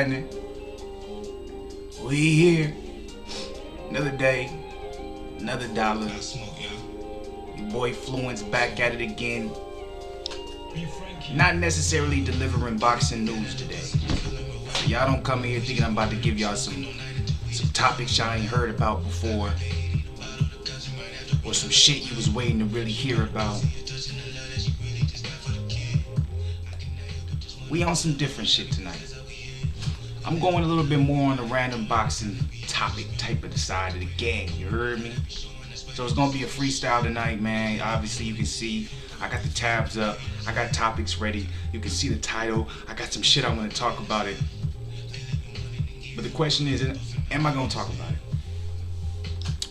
happening? We here. Another day, another dollar. Your boy Fluent's back at it again. Not necessarily delivering boxing news today. So y'all don't come here thinking I'm about to give y'all some topics y'all ain't heard about before, or some shit you was waiting to really hear about. We on some different shit tonight. I'm going a little bit more on the random boxing topic type of the side of the game, you heard me? So it's gonna be a freestyle tonight, man. Obviously you can see I got the tabs up, I got topics ready. You can see the title, I got some shit I wanna talk about it. But the question is, am I gonna talk about it?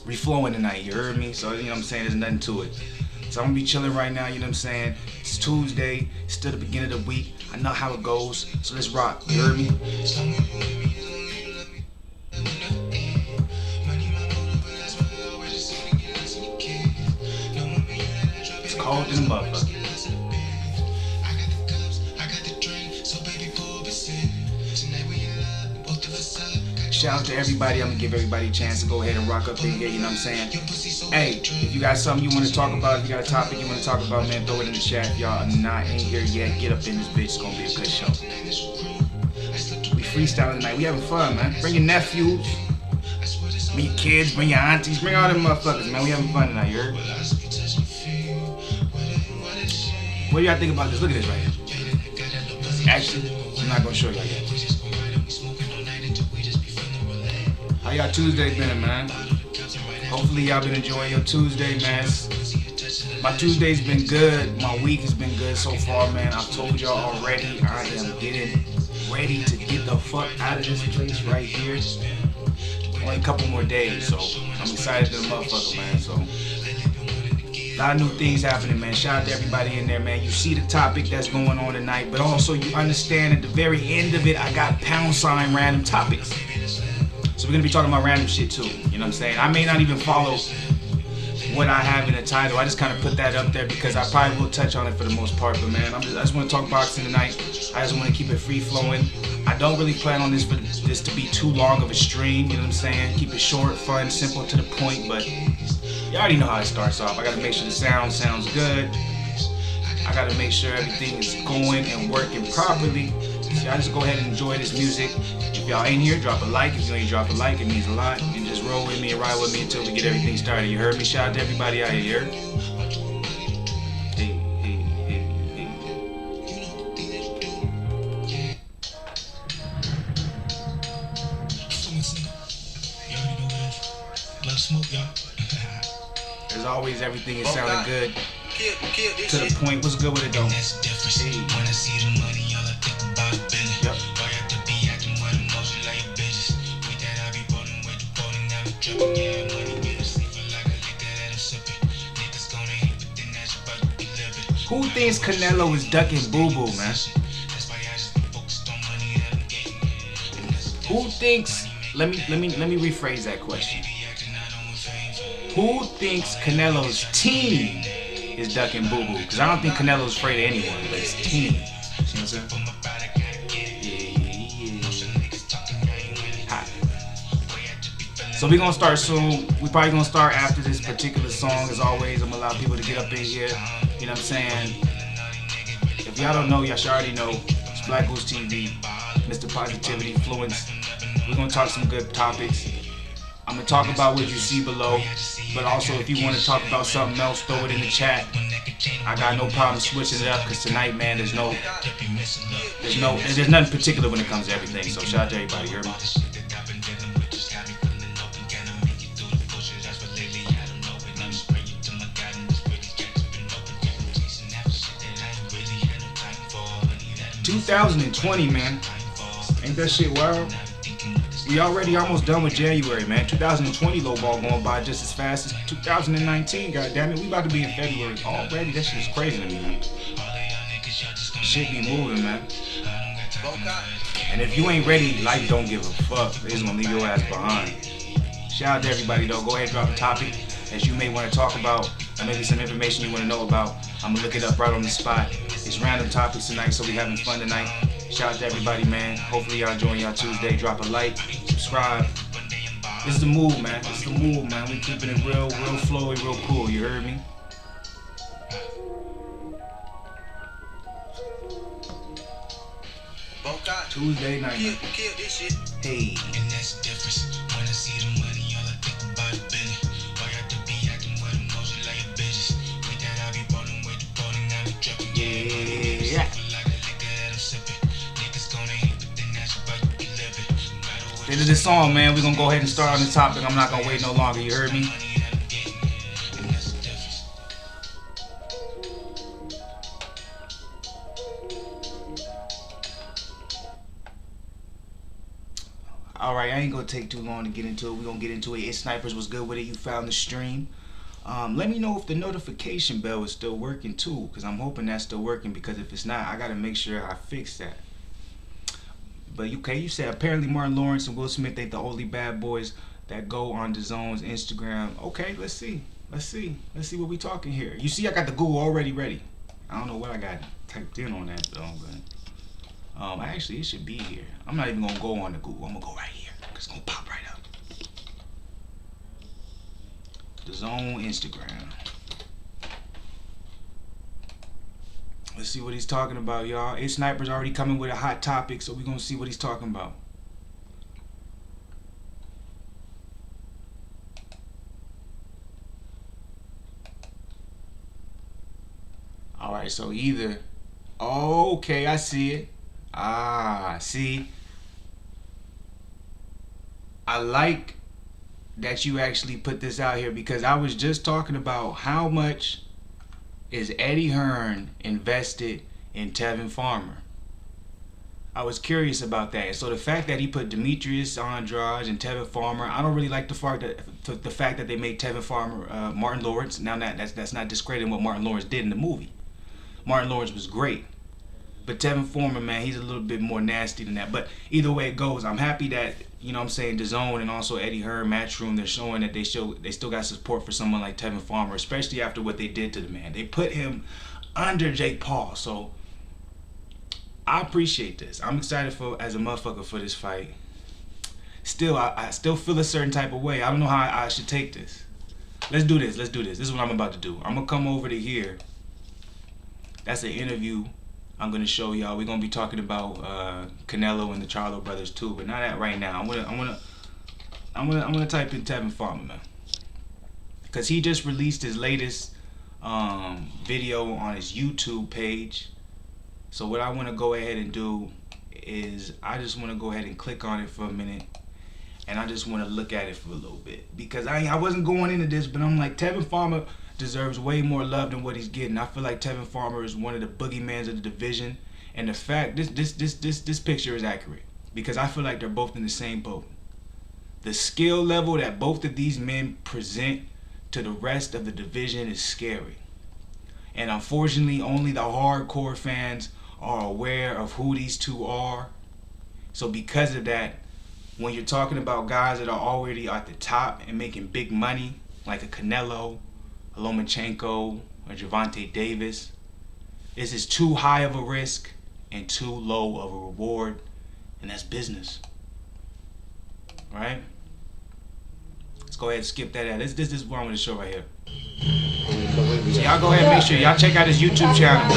We flowing tonight, you heard me? So you know what I'm saying, there's nothing to it. So I'm gonna be chilling right now, you know what I'm saying? It's Tuesday, it's still the beginning of the week. I know how it goes, so let's rock, you heard me? It's cold in the motherfucker. Shout out to everybody. I'm gonna give everybody a chance to go ahead and rock up in here, you know what I'm saying? Hey, if you got something you want to talk about, if you got a topic you want to talk about, man, throw it in the chat. If y'all are not in here yet, get up in this bitch. It's gonna be a good show. We freestyling tonight. We having fun, man. Bring your nephews, bring your kids, bring your aunties, bring all them motherfuckers, man. We having fun tonight, you heard? What do y'all think about this? Look at this right here. Actually, I'm not gonna show y'all yet. How y'all Tuesday been, man? Hopefully y'all been enjoying your Tuesday, man. My Tuesday's been good. My week has been good so far, man. I've told y'all already, I am getting ready to get the fuck out of this place right here. Only a couple more days, so I'm excited to the motherfucker, man. So a lot of new things happening, man. Shout out to everybody in there, man. You see the topic that's going on tonight, but also you understand at the very end of it, I got # random topics. So we're gonna be talking about random shit too, you know what I'm saying? I may not even follow what I have in the title. I just kind of put that up there because I probably will touch on it for the most part. But man, I just want to talk boxing tonight. I just want to keep it free flowing. I don't really plan on this to be too long of a stream, you know what I'm saying? Keep it short, fun, simple, to the point. But you already know how it starts off. I gotta make sure the sound sounds good. I gotta make sure everything is going and working properly. So y'all just go ahead and enjoy this music. If y'all ain't here, drop a like. If you ain't drop a like, it means a lot. And just roll with me and ride with me until we get everything started. You heard me? Shout out to everybody out here. Hey, hey, hey, hey. As always, everything is sounding good. To the point. What's good with it though? Hey. Yep. Who thinks Canelo is ducking boo-boo, man? Who thinks? Let me rephrase that question. Who thinks Canelo's team is ducking boo-boo? Because I don't think Canelo's afraid of anyone, but his team. See what I'm saying? So we're gonna start soon. We probably gonna start after this particular song. As always, I'm gonna allow people to get up in here. You know what I'm saying? If y'all don't know, y'all should already know. It's BlakGooseTV, Mr. Positivity, Fluence. We're gonna talk some good topics. I'm gonna talk about what you see below. But also, if you want to talk about something else, throw it in the chat. I got no problem switching it up because tonight, man, there's nothing particular when it comes to everything. So shout out to everybody. You heard me? 2020, man. Ain't that shit wild? We already almost done with January, man. 2020 low ball going by just as fast as 2019. God damn it, we about to be in February already. That shit is crazy to me, man. Shit be moving, man. And if you ain't ready, life don't give a fuck. They just gonna leave your ass behind. Shout out to everybody though. Go ahead and drop a topic that you may want to talk about, or maybe some information you want to know about. I'm gonna look it up right on the spot. It's random topics tonight, so we having fun tonight. Shout out to everybody, man. Hopefully y'all enjoying y'all Tuesday. Drop a like, subscribe. It's the move, man. It's the move, man. We keeping it real flowy, real cool. You heard me? Tuesday night. Hey. And that's the difference. When I see the money, all I think about is business. Why you have to be acting with emotion like a business? With that, I be rolling with the bowling, I be dripping. Yeah. End of this song, man. We're gonna go ahead and start on the topic. I'm not gonna wait no longer. You heard me? Alright, I ain't gonna take too long to get into it. We're gonna get into it. It Snipers was good with it. You found the stream. Let me know if the notification bell is still working too, because I'm hoping that's still working, because if it's not, I gotta make sure I fix that. But okay, you said apparently Martin Lawrence and Will Smith ain't the only bad boys that go on DAZN's Instagram. Okay, let's see what we talking here. You see, I got the Google already ready. I don't know what I got typed in on that though, but actually it should be here. I'm not even gonna go on the Google. I'm gonna go right here, cause it's gonna pop right up. DAZN Instagram. Let's see what he's talking about, y'all. It Sniper's already coming with a hot topic, so we're gonna see what he's talking about. Alright, so either, oh, okay, I see it. See, I like that you actually put this out here, because I was just talking about how much is Eddie Hearn invested in Tevin Farmer. I was curious about that. So the fact that he put Demetrius, Andrade, and Tevin Farmer, I don't really like the fact that they made Tevin Farmer Martin Lawrence. Now that's not discrediting what Martin Lawrence did in the movie. Martin Lawrence was great, but Tevin Farmer, man, he's a little bit more nasty than that. But either way it goes, I'm happy that, you know what I'm saying, DAZN and also Eddie Hearn, Matchroom, they're showing that they still got support for someone like Tevin Farmer, especially after what they did to the man. They put him under Jake Paul, so I appreciate this. I'm excited as a motherfucker for this fight. Still, I still feel a certain type of way. I don't know how I should take this. Let's do this. This is what I'm about to do. I'm gonna come over to here. That's an interview I'm gonna show y'all. We're gonna be talking about Canelo and the Charlo brothers too, but not that right now. I'm gonna type in Tevin Farmer, man, because he just released his latest video on his YouTube page. So what I want to go ahead and do is I just want to go ahead and click on it for a minute, and I just want to look at it for a little bit, because I wasn't going into this, but I'm like, Tevin Farmer deserves way more love than what he's getting. I feel like Tevin Farmer is one of the boogeymans of the division, and the fact this picture is accurate, because I feel like they're both in the same boat. The skill level that both of these men present to the rest of the division is scary, and unfortunately only the hardcore fans are aware of who these two are. So because of that, when you're talking about guys that are already at the top and making big money, like a Canelo, a Lomachenko, or Gervonta Davis, this is too high of a risk and too low of a reward, and that's business, right? Let's go ahead and skip that out. This is what I'm going to show right here. So y'all go ahead and make sure y'all check out his YouTube channel.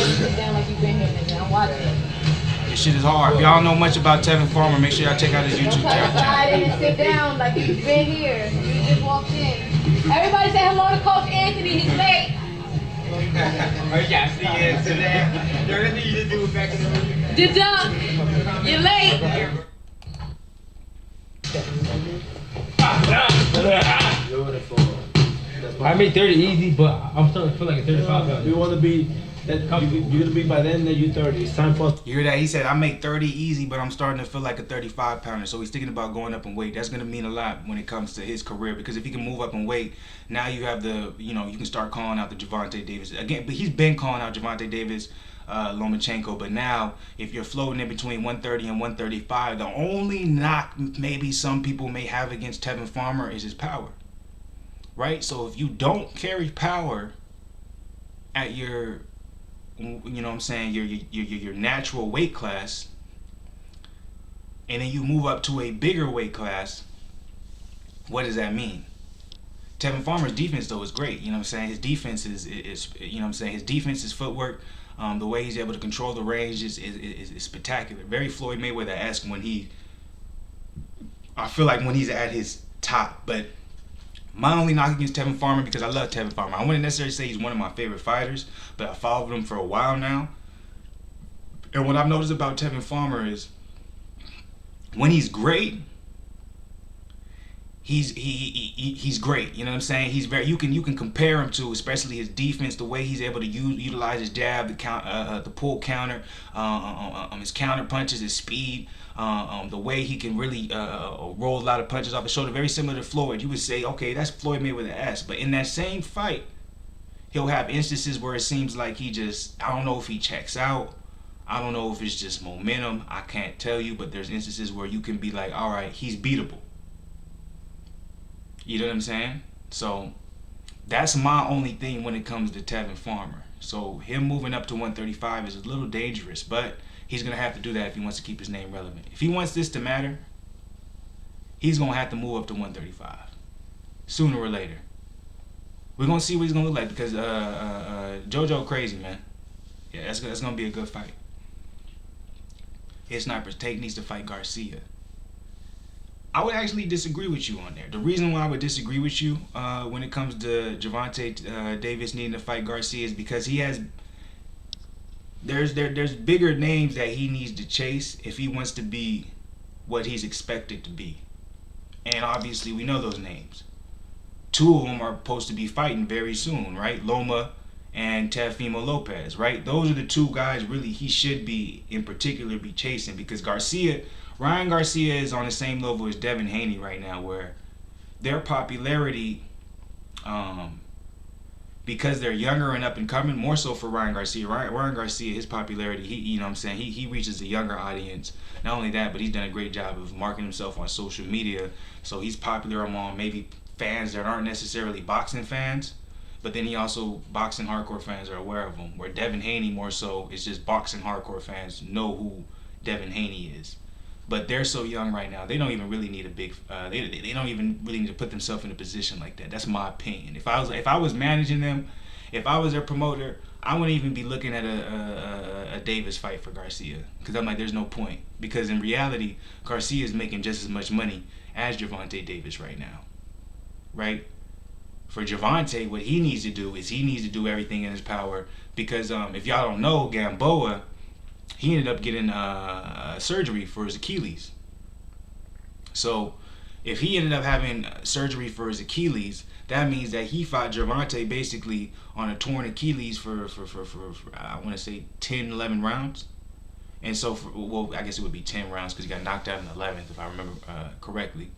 This shit is hard. If y'all know much about Tevin Farmer, make sure y'all check out his YouTube channel. I didn't sit down like you've been here. You just walked in. Everybody say hello to Coach Anthony. He's late. Oh yeah, see you today. There's anything you just do back in the room. The dunk. You're late. Beautiful. I made 30 easy, but I'm starting to feel like a 35. We want to be that you're gonna be by then that you're 30. It's time for us. You hear that? He said, I make 30 easy, but I'm starting to feel like a 35 pounder. So he's thinking about going up in weight. That's gonna mean a lot when it comes to his career, because if he can move up in weight, now you have the, you can start calling out the Gervonta Davis again. But he's been calling out Gervonta Davis, Lomachenko. But now, if you're floating in between 130 and 135, the only knock maybe some people may have against Tevin Farmer is his power. Right? So if you don't carry power at your, your natural weight class, and then you move up to a bigger weight class, what does that mean? Tevin Farmer's defense though is great. You know what I'm saying? His defense is you know what I'm saying? His defense, his footwork, the way he's able to control the range is spectacular. Very Floyd Mayweather-esque when I feel like when he's at his top. But my only knock against Tevin Farmer, because I love Tevin Farmer, I wouldn't necessarily say he's one of my favorite fighters, but I followed him for a while now. And what I've noticed about Tevin Farmer is when he's great, he's great. You know what I'm saying? He's very, you can compare him to, especially his defense, the way he's able to utilize his jab, the pull counter, his counter punches, his speed, the way he can really roll a lot of punches off his shoulder. Very similar to Floyd. You would say, okay, that's Floyd Mayweather-esque. But in that same fight, he'll have instances where it seems like he just, I don't know if he checks out. I don't know if it's just momentum. I can't tell you, but there's instances where you can be like, all right, he's beatable. You know what I'm saying? So that's my only thing when it comes to Tevin Farmer. So him moving up to 135 is a little dangerous, but he's going to have to do that if he wants to keep his name relevant. If he wants this to matter, he's going to have to move up to 135 sooner or later. We're going to see what he's going to look like, because JoJo crazy, man. Yeah, that's going to be a good fight. His sniper's take needs to fight Garcia. I would actually disagree with you on there. The reason why I would disagree with you when it comes to Gervonta Davis needing to fight Garcia is because he has, there's bigger names that he needs to chase if he wants to be what he's expected to be. And obviously we know those names. Two of them are supposed to be fighting very soon, right? Loma and Teofimo Lopez, right? Those are the two guys really he should be, in particular, be chasing, because Ryan Garcia is on the same level as Devin Haney right now, where their popularity, because they're younger and up and coming, more so for Ryan Garcia. Ryan Garcia, his popularity, you know what I'm saying, he reaches a younger audience. Not only that, but he's done a great job of marketing himself on social media, so he's popular among maybe fans that aren't necessarily boxing fans. But then he also, boxing hardcore fans are aware of him, where Devin Haney more so is just boxing hardcore fans know who Devin Haney is. But they're so young right now, they don't even really need a big, they don't even really need to put themselves in a position like that. That's my opinion. If I was managing them, if I was their promoter, I wouldn't even be looking at a Davis fight for Garcia, because I'm like, there's no point. Because in reality, Garcia is making just as much money as Gervonta Davis right now, right? For Gervonta, what he needs to do is he needs to do everything in his power, because if y'all don't know, Gamboa, he ended up getting surgery for his Achilles. So if he ended up having surgery for his Achilles, that means that he fought Gervonta basically on a torn Achilles for I want to say 10, 11 rounds. And so, well, I guess it would be 10 rounds because he got knocked out in the 11th, if I remember correctly.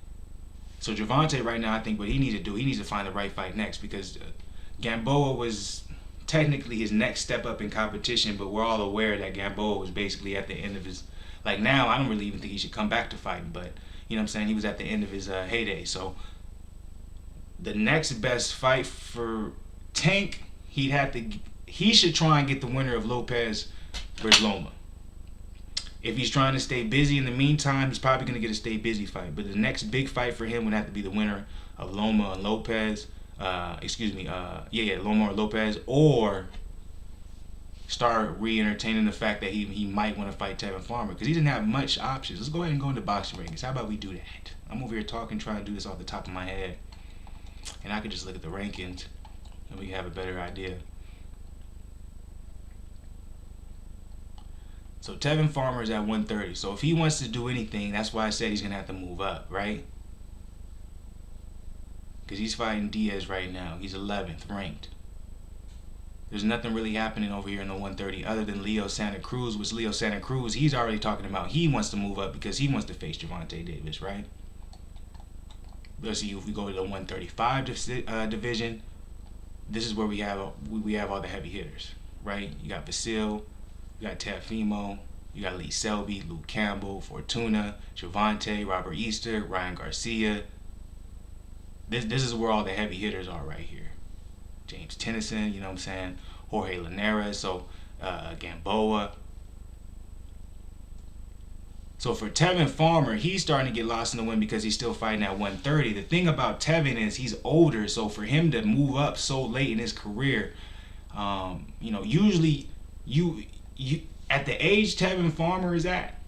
So Gervonta right now, I think what he needs to do, he needs to find the right fight next, because Gamboa was technically his next step up in competition, but we're all aware that Gamboa was basically at the end of his, like now, I don't really even think he should come back to fighting, but you know what I'm saying, he was at the end of his heyday. So the next best fight for Tank, he should try and get the winner of Lopez versus Loma. If he's trying to stay busy in the meantime, he's probably going to get a stay busy fight. But the next big fight for him would have to be the winner of Loma and Lopez. Loma or Lopez, or start re-entertaining the fact that he might want to fight Tevin Farmer, because he didn't have much options. Let's go ahead and go into boxing rankings. How about we do that? I'm over here talking, trying to do this off the top of my head, and I could just look at the rankings and we can have a better idea. So Tevin Farmer is at 130. So if he wants to do anything, that's why I said he's going to have to move up, right? Because he's fighting Diaz right now. He's 11th ranked. There's nothing really happening over here in the 130 other than Leo Santa Cruz, which Leo Santa Cruz, he's already talking about he wants to move up because he wants to face Gervonta Davis, right? Let's see, if we go to the 135 division, this is where we have all the heavy hitters, right? You got Vasil, you got Teofimo, you got Lee Selby, Luke Campbell, Fortuna, Gervonta, Robert Easter, Ryan Garcia. This is where all the heavy hitters are right here. James Tennyson, you know what I'm saying? Jorge Linares, so Gamboa. So for Tevin Farmer, he's starting to get lost in the wind because he's still fighting at 130. The thing about Tevin is he's older, so for him to move up so late in his career, usually you at the age Tevin Farmer is at,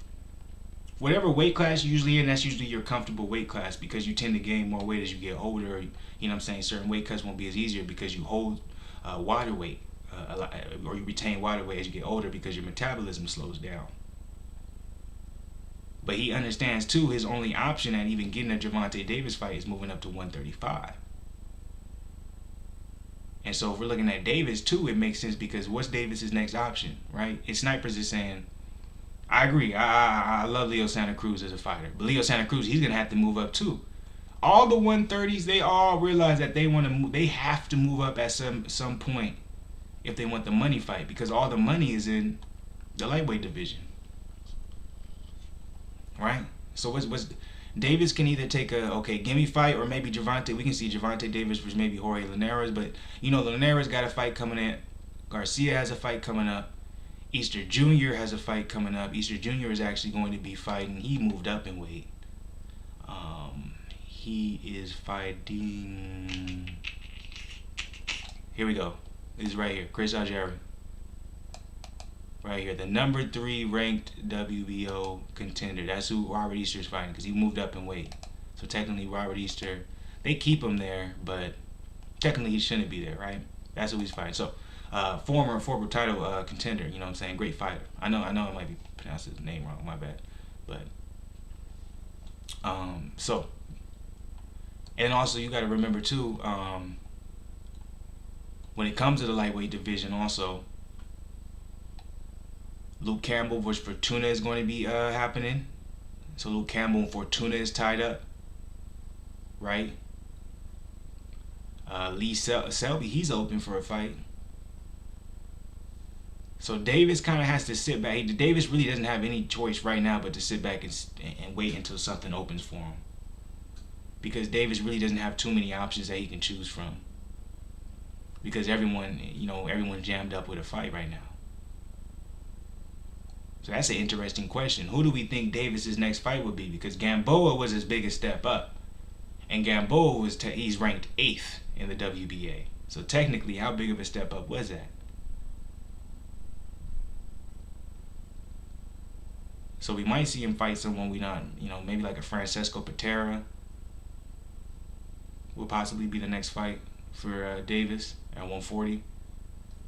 whatever weight class you're usually in, that's usually your comfortable weight class because you tend to gain more weight as you get older. You know what I'm saying? Certain weight cuts won't be as easier because you hold water weight or you retain water weight as you get older because your metabolism slows down. But he understands too his only option at even getting a Gervonta Davis fight is moving up to 135. And so if we're looking at Davis too, it makes sense because what's Davis's next option, right? And Snipers is saying, I agree. I love Leo Santa Cruz as a fighter, but Leo Santa Cruz, he's gonna have to move up too. All the 130s, they all realize that they want to move. They have to move up at some point if they want the money fight because all the money is in the lightweight division. Right? So what's Davis can either take a gimme fight or maybe Gervonta. We can see Gervonta Davis versus maybe Jorge Linares, but Linares got a fight coming in. Garcia has a fight coming up. Easter Jr. has a fight coming up. Easter Jr. is actually going to be fighting. He moved up in weight. He is fighting. Here we go. This is right here. Chris Algieri. Right here, the number 3 ranked WBO contender. That's who Robert Easter is fighting because he moved up in weight. So technically, Robert Easter, they keep him there, but technically he shouldn't be there, right? That's who he's fighting. So, former title contender. You know what I'm saying? Great fighter. I know I might be pronouncing his name wrong. My bad. But so, and also you got to remember too, when it comes to the lightweight division, also. Luke Campbell versus Fortuna is going to be happening. So Luke Campbell and Fortuna is tied up, right? Lee Selby, he's open for a fight. So Davis kind of has to sit back. Davis really doesn't have any choice right now but to sit back and wait until something opens for him. Because Davis really doesn't have too many options that he can choose from. Because everyone's jammed up with a fight right now. So that's an interesting question. Who do we think Davis's next fight would be? Because Gamboa was his biggest step up. And Gamboa he's ranked 8th in the WBA. So technically, how big of a step up was that? So we might see him fight someone we not, maybe like a Francesco Patera will possibly be the next fight for Davis at 140.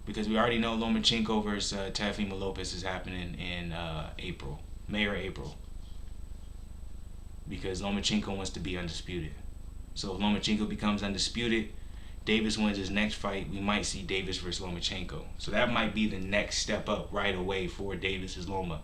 Because we already know Lomachenko versus Teofimo Lopez is happening in May or April. Because Lomachenko wants to be undisputed. So if Lomachenko becomes undisputed, Davis wins his next fight, we might see Davis versus Lomachenko. So that might be the next step up right away for Davis's Loma.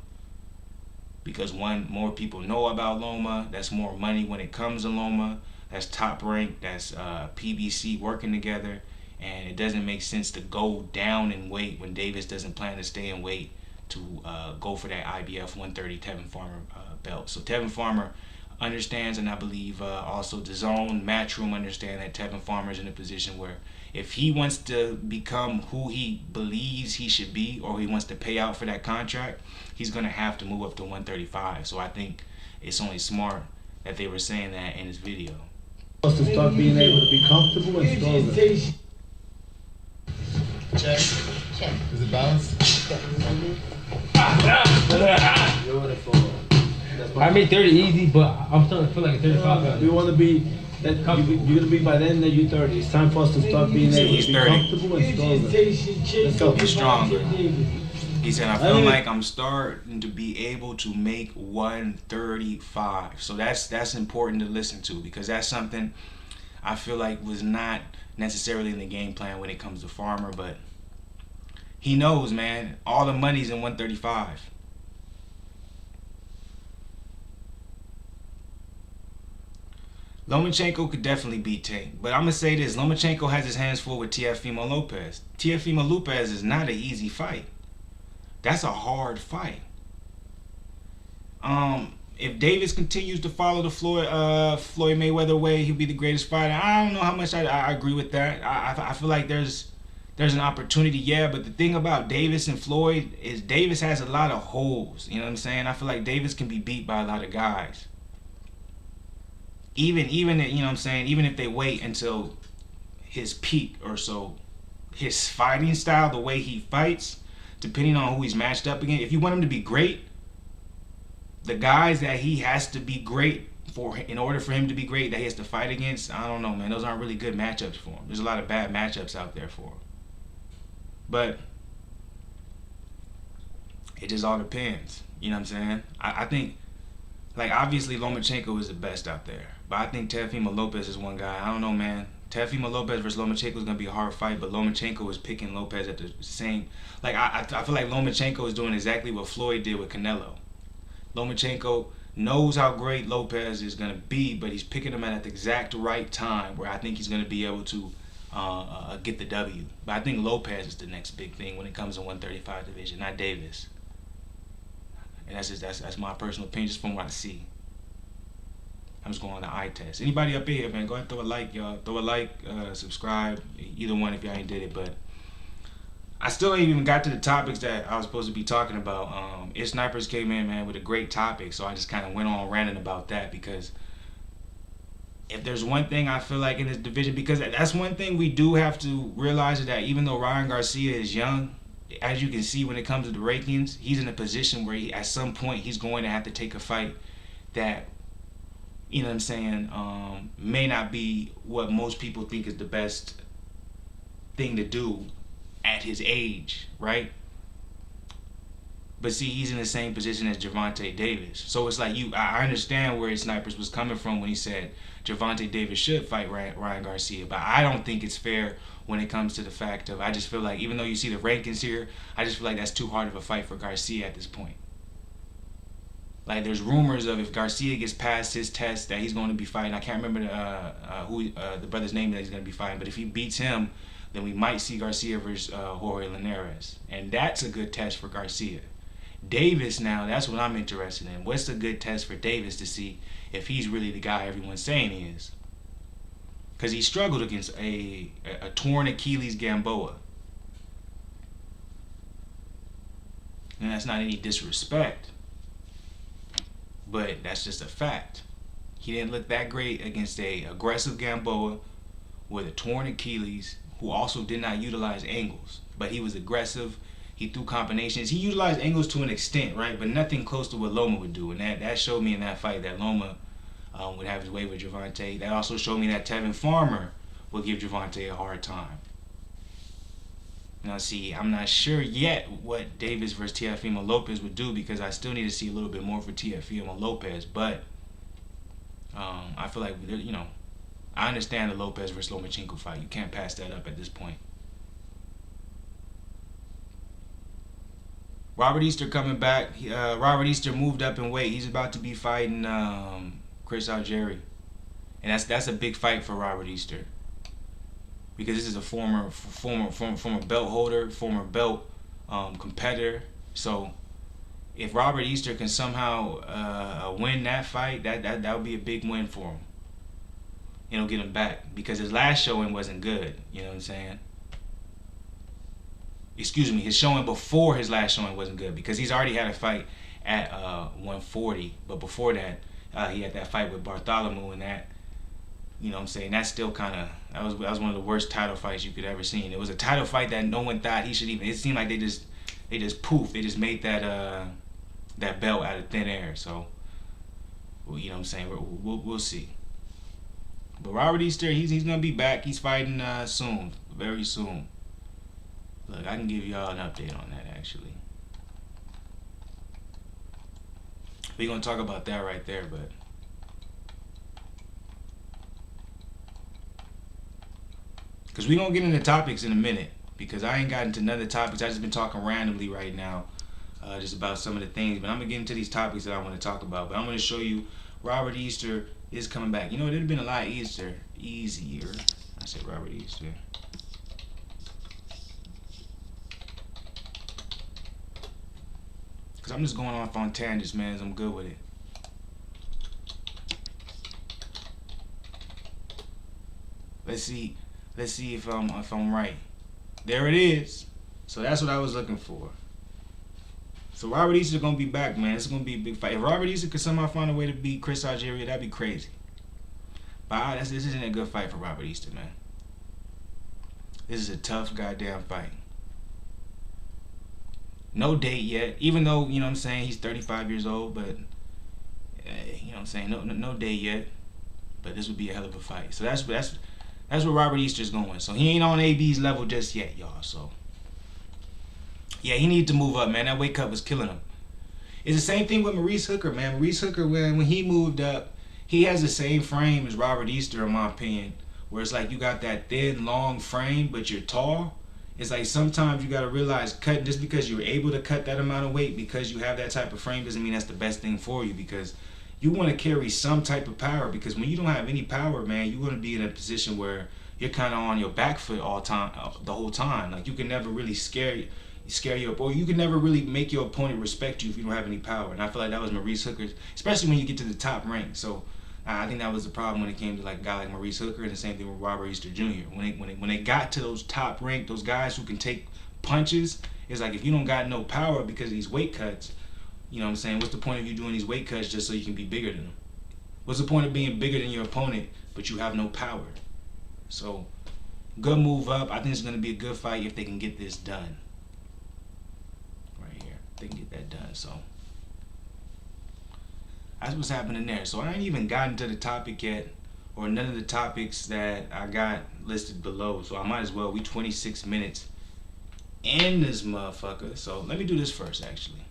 Because more people know about Loma. That's more money when it comes to Loma. That's top rank. That's PBC working together. And it doesn't make sense to go down in weight when Davis doesn't plan to stay in weight to go for that IBF 130 Tevin Farmer belt. So Tevin Farmer understands, and I believe also DAZN, Matchroom understand that Tevin Farmer is in a position where if he wants to become who he believes he should be, or he wants to pay out for that contract, he's going to have to move up to 135. So I think it's only smart that they were saying that in this video. To start being able to be comfortable and stronger. Check. Is it balanced? Beautiful. I made 30 easy, but I'm starting to feel like a 35. We want to be that you're gonna be by then that you're 30. It's time for us to start being able to be 30. comfortable and stronger. Let's go. Be stronger. He said, I feel like I'm starting to be able to make 135. So that's important to listen to, because that's something I feel like was not necessarily in the game plan when it comes to Farmer, but he knows, man, all the money's in 135. Lomachenko could definitely beat Tank, but I'm gonna say this: Lomachenko has his hands full with Teofimo Lopez. Teofimo Lopez is not an easy fight. That's a hard fight. If Davis continues to follow the Floyd Mayweather way, he'll be the greatest fighter. I don't know how much I agree with that. I feel like there's there's an opportunity, yeah. But the thing about Davis and Floyd is Davis has a lot of holes. You know what I'm saying? I feel like Davis can be beat by a lot of guys. Even you know what I'm saying? Even if they wait until his peak or so, his fighting style, the way he fights, depending on who he's matched up against. If you want him to be great, the guys that he has to be great for, in order for him to be great, that he has to fight against, I don't know, man. Those aren't really good matchups for him. There's a lot of bad matchups out there for him. But it just all depends. You know what I'm saying? I think, like, obviously Lomachenko is the best out there. But I think Teofimo Lopez is one guy. I don't know, man. Teofimo Lopez versus Lomachenko is going to be a hard fight, but Lomachenko is picking Lopez at the same. Like, I feel like Lomachenko is doing exactly what Floyd did with Canelo. Lomachenko knows how great Lopez is going to be, but he's picking him at the exact right time where I think he's going to be able to get the W. But I think Lopez is the next big thing when it comes to 135 division, not Davis. And that's my personal opinion, just from what I see. I'm just going on the eye test. Anybody up here, man, go ahead and throw a like, y'all. Throw a like, subscribe, either one if y'all ain't did it. But I still ain't even got to the topics that I was supposed to be talking about. If Snipers came in, man, with a great topic, so I just kind of went on ranting about that, because if there's one thing I feel like in this division, because that's one thing we do have to realize, is that even though Ryan Garcia is young, as you can see when it comes to the rankings, he's in a position where at some point he's going to have to take a fight that, you know what I'm saying, may not be what most people think is the best thing to do at his age, right? But see, he's in the same position as Gervonta Davis. So it's like, I understand where his Snipers was coming from when he said Gervonta Davis should fight Ryan Garcia. But I don't think it's fair when it comes to the fact of, I just feel like, even though you see the rankings here, I just feel like that's too hard of a fight for Garcia at this point. Like, there's rumors of, if Garcia gets past his test, that he's going to be fighting. I can't remember the brother's name that he's going to be fighting. But if he beats him, then we might see Garcia versus Jorge Linares. And that's a good test for Garcia. Davis, now, that's what I'm interested in. What's a good test for Davis to see if he's really the guy everyone's saying he is? Because he struggled against a torn Achilles Gamboa. And that's not any disrespect, but that's just a fact. He didn't look that great against a aggressive Gamboa with a torn Achilles, who also did not utilize angles. But he was aggressive. He threw combinations. He utilized angles to an extent, right? But nothing close to what Loma would do. And that showed me in that fight that Loma would have his way with Gervonta. That also showed me that Tevin Farmer will give Gervonta a hard time. Now, see, I'm not sure yet what Davis versus Teofimo Lopez would do, because I still need to see a little bit more for Teofimo Lopez. But I feel like, you know, I understand the Lopez versus Lomachenko fight. You can't pass that up at this point. Robert Easter coming back. Robert Easter moved up in weight. He's about to be fighting Chris Algieri, and that's a big fight for Robert Easter, because this is a former belt holder, former belt competitor. So if Robert Easter can somehow win that fight, that would be a big win for him. It'll get him back, because his last showing wasn't good. You know what I'm saying? Excuse me, his showing before his last showing wasn't good, because he's already had a fight at 140. But before that, he had that fight with Bartholomew, and that, you know what I'm saying, that's still kind of, that was one of the worst title fights you could ever seen. It was a title fight that no one thought he should even, it seemed like they just poofed. They just made that belt out of thin air. So, well, you know what I'm saying, we'll see. But Robert Easter, he's going to be back. He's fighting soon, very soon. Look, I can give y'all an update on that, actually. We're going to talk about that right there, but because we're going to get into topics in a minute, because I ain't gotten into none of the topics. I just been talking randomly right now, just about some of the things. But I'm going to get into these topics that I want to talk about. But I'm going to show you Robert Easter is coming back. You know, it would have been a lot easier. I said Robert Easter. Because I'm just going off on tangents, man. I'm good with it. Let's see if I'm right. there it is. So that's what I was looking for. So Robert Easter's gonna be back, man. It's gonna be a big fight. If Robert Easter could somehow find a way to beat Chris Algeria, that'd be crazy. But this isn't a good fight for Robert Easter, man. This is a tough goddamn fight. No date yet, even though, you know what I'm saying, he's 35 years old, but, you know what I'm saying, no date yet. But this would be a hell of a fight. So that's where Robert Easter's going. So he ain't on AB's level just yet, y'all. So, yeah, he needs to move up, man. That weight cut was killing him. It's the same thing with Maurice Hooker, man. Maurice Hooker, when he moved up, he has the same frame as Robert Easter, in my opinion, where it's like you got that thin, long frame, but you're tall. It's like sometimes you got to realize cutting, just because you're able to cut that amount of weight because you have that type of frame doesn't mean that's the best thing for you, because you want to carry some type of power, because when you don't have any power, man, you want to be in a position where you're kind of on your back foot the whole time. Like you can never really scare you up, or you can never really make your opponent respect you if you don't have any power. And I feel like that was Maurice Hooker's, especially when you get to the top rank. So I think that was the problem when it came to like a guy like Maurice Hooker, and the same thing with Robert Easter Jr. When they got to those top rank, those guys who can take punches, it's like if you don't got no power because of these weight cuts, you know what I'm saying, what's the point of you doing these weight cuts just so you can be bigger than them? What's the point of being bigger than your opponent but you have no power? So good move up. I think it's going to be a good fight if they can get this done. Right here, they can get that done. So that's what's happening there. So I ain't even gotten to the topic yet, or none of the topics that I got listed below. So I might as well. We 26 minutes in this motherfucker. So let me do this first, actually.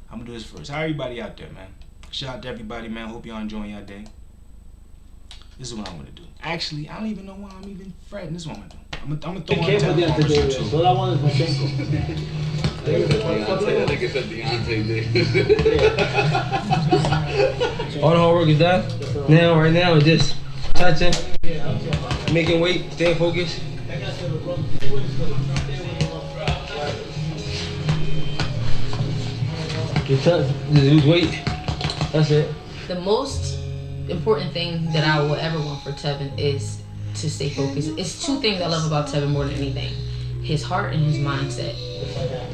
I'm gonna do this first. How everybody out there, man? Shout out to everybody, man. Hope y'all enjoying your day. This is what I'm gonna do. Actually, I don't even know why I'm even fretting. This is what I'm gonna do. I'm gonna throw on Deontay too. All I want is Masenko. I think it's a Deontay day. All the hard work is done. Now, right now, it's just touching, making weight, staying focused. Just lose weight. That's it. The most important thing that I will ever want for Tevin is to stay focused. It's two things I love about Tevin more than anything: his heart and his mindset.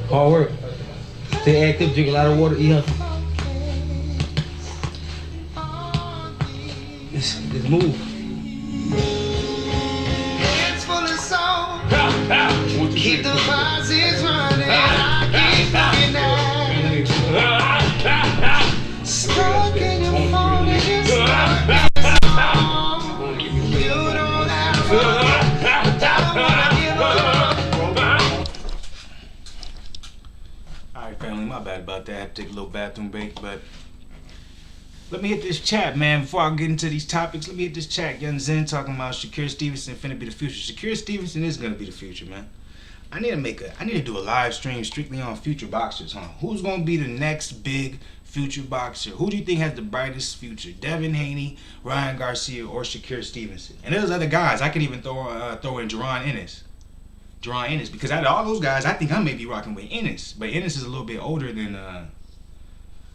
Hard work. Stay active, drink a lot of water, eat healthy. Just move. Hands full of salt. Keep the faucets running. I keep looking at. Stuck in your phone and you're stuck in the song. You don't have to, but I don't wanna give up. Alright, family, my bad about that. I had to take a little bathroom break, but let me hit this chat, man. Before I get into these topics, let me hit this chat. Young Zen talking about Shakur Stevenson finna be the future. Shakur Stevenson is gonna be the future, man. I need to do a live stream strictly on future boxers, huh? Who's gonna be the next big future boxer? Who do you think has the brightest future? Devin Haney, Ryan Garcia, or Shakur Stevenson? And there's other guys. I could even throw in Jaron Ennis. Because out of all those guys, I think I may be rocking with Ennis. But Ennis is a little bit older than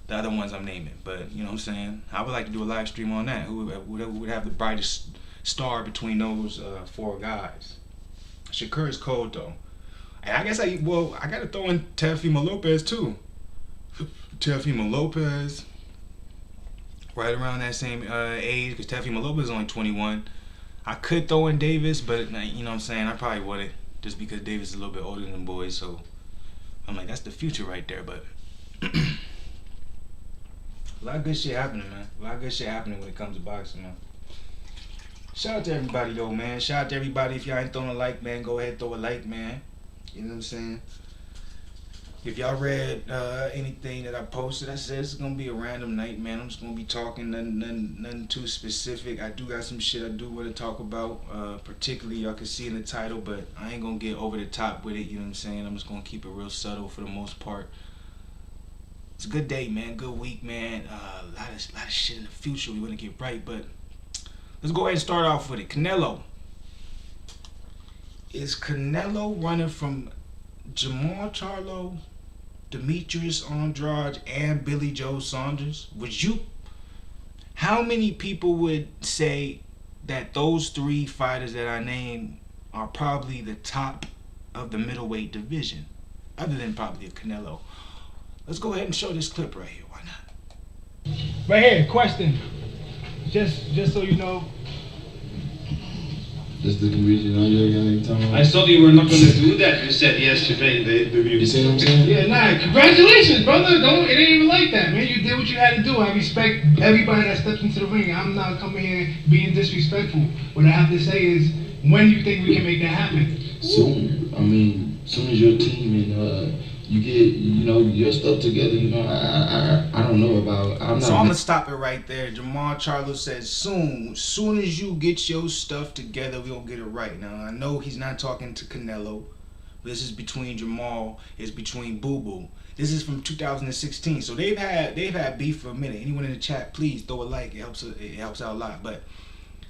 the other ones I'm naming. But you know what I'm saying? I would like to do a live stream on that. Who would have the brightest star between those four guys? Shakur is cold though. And I guess I gotta throw in Teofimo Lopez too. Teofimo Lopez, right around that same age, because Teofimo Lopez is only 21. I could throw in Davis, but you know what I'm saying, I probably wouldn't, just because Davis is a little bit older than them boys. So I'm like, that's the future right there. But a lot of good shit happening, man. A lot of good shit happening when it comes to boxing, man. Shout out to everybody though, man. Shout out to everybody. If y'all ain't throwing a like, man, go ahead and throw a like, man. You know what I'm saying? If y'all read anything that I posted, I said it's gonna be a random night, man. I'm just gonna be talking nothing too specific. I do got some shit I do want to talk about, particularly y'all can see in the title, but I ain't gonna get over the top with it. You know what I'm saying? I'm just gonna keep it real subtle for the most part. It's a good day, man. Good week, man. A lot of shit in the future we want to get right, but let's go ahead and start off with it. Canelo. Is Canelo running from Jermall Charlo, Demetrius Andrade, and Billy Joe Saunders? How many people would say that those three fighters that I named are probably the top of the middleweight division, other than probably Canelo. Let's go ahead and show this clip right here. Why not? Right here, question. Just so you know. This the region on your young time. I thought you were not going to do that. You said yesterday in the interview. You see what I'm saying? Yeah, nah, congratulations, brother. It ain't even like that, man. You did what you had to do. I respect everybody that steps into the ring. I'm not coming here being disrespectful. What I have to say is, when do you think we can make that happen? Soon. I mean, soon as your team and you get, your stuff together, I don't know about. I'm gonna stop it right there. Jermall Charlo says soon as you get your stuff together, we gonna get it right. Now I know he's not talking to Canelo. This is between Jermall. It's between Boo Boo. This is from 2016. So they've had beef for a minute. Anyone in the chat, please throw a like. It helps out a lot. But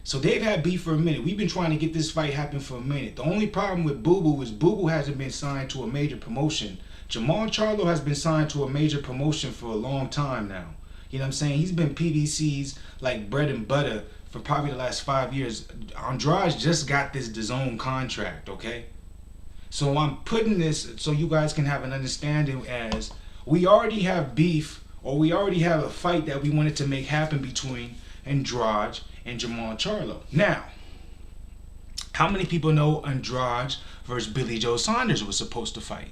so they've had beef for a minute. We've been trying to get this fight happen for a minute. The only problem with Boo Boo is Boo Boo hasn't been signed to a major promotion. Jermall Charlo has been signed to a major promotion for a long time now. You know what I'm saying? He's been PBC's like bread and butter for probably the last 5 years. Andrade just got this DAZN contract, okay? So I'm putting this so you guys can have an understanding as we already have beef, or we already have a fight that we wanted to make happen between Andrade and Jermall Charlo. Now, how many people know Andrade versus Billy Joe Saunders was supposed to fight?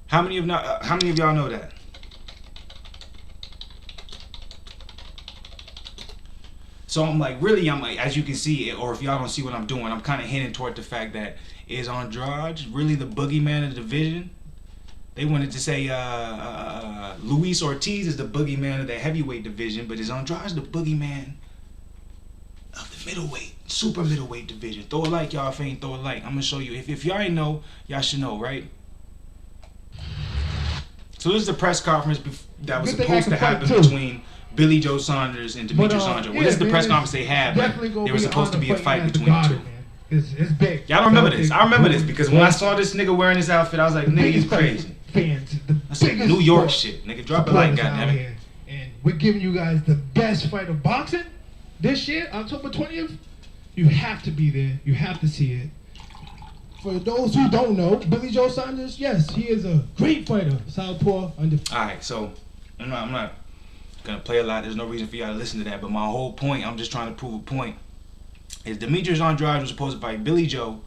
How many of y'all know that? So I'm like, as you can see, or if y'all don't see what I'm doing, I'm kind of hinting toward the fact that is Andrade really the boogeyman of the division? They wanted to say Luis Ortiz is the boogeyman of the heavyweight division, but is Andrade the boogeyman of the middleweight, super middleweight division? Throw a like, y'all. If ain't, throw a like. I'm gonna show you. If y'all ain't know, y'all should know, right? So this is the press conference that was supposed to happen between Billy Joe Saunders and Demetrius Andrade. Well, this is the press conference they had, but there was supposed to be a fight between the two. It's big. Y'all don't remember this? I remember this because when I saw this nigga wearing this outfit, I was like, nigga, you crazy. That's like New York shit. Nigga, drop a like, goddammit. And we're giving you guys the best fight of boxing this year, October 20th. You have to be there. You have to see it. For those who don't know, Billy Joe Saunders, yes, he is a great fighter. Southpaw, Alright, so I'm not gonna play a lot. There's no reason for y'all to listen to that. But my whole point, I'm just trying to prove a point, is Demetrius Andrade was supposed to fight Billy Joe.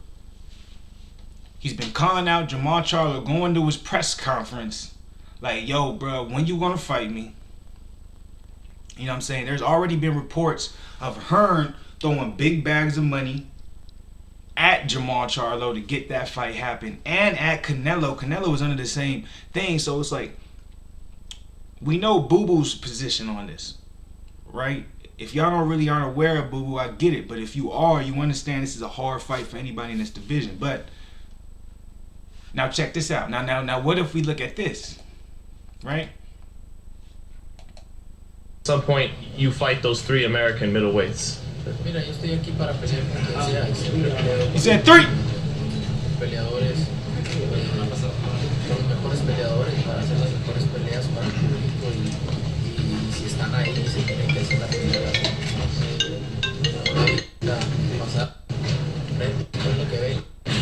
He's been calling out Jermall Charlo, going to his press conference, like, yo, bro, when you gonna fight me? You know what I'm saying? There's already been reports of Hearn throwing big bags of money at Jermall Charlo to get that fight happen, and at Canelo. Canelo was under the same thing, so it's like, we know Boo Boo's position on this, right? If y'all aren't aware of Boo Boo, I get it, but if you are, you understand this is a hard fight for anybody in this division. But now check this out. Now what if we look at this, right? At some point, you fight those 3 American middleweights. He said 3.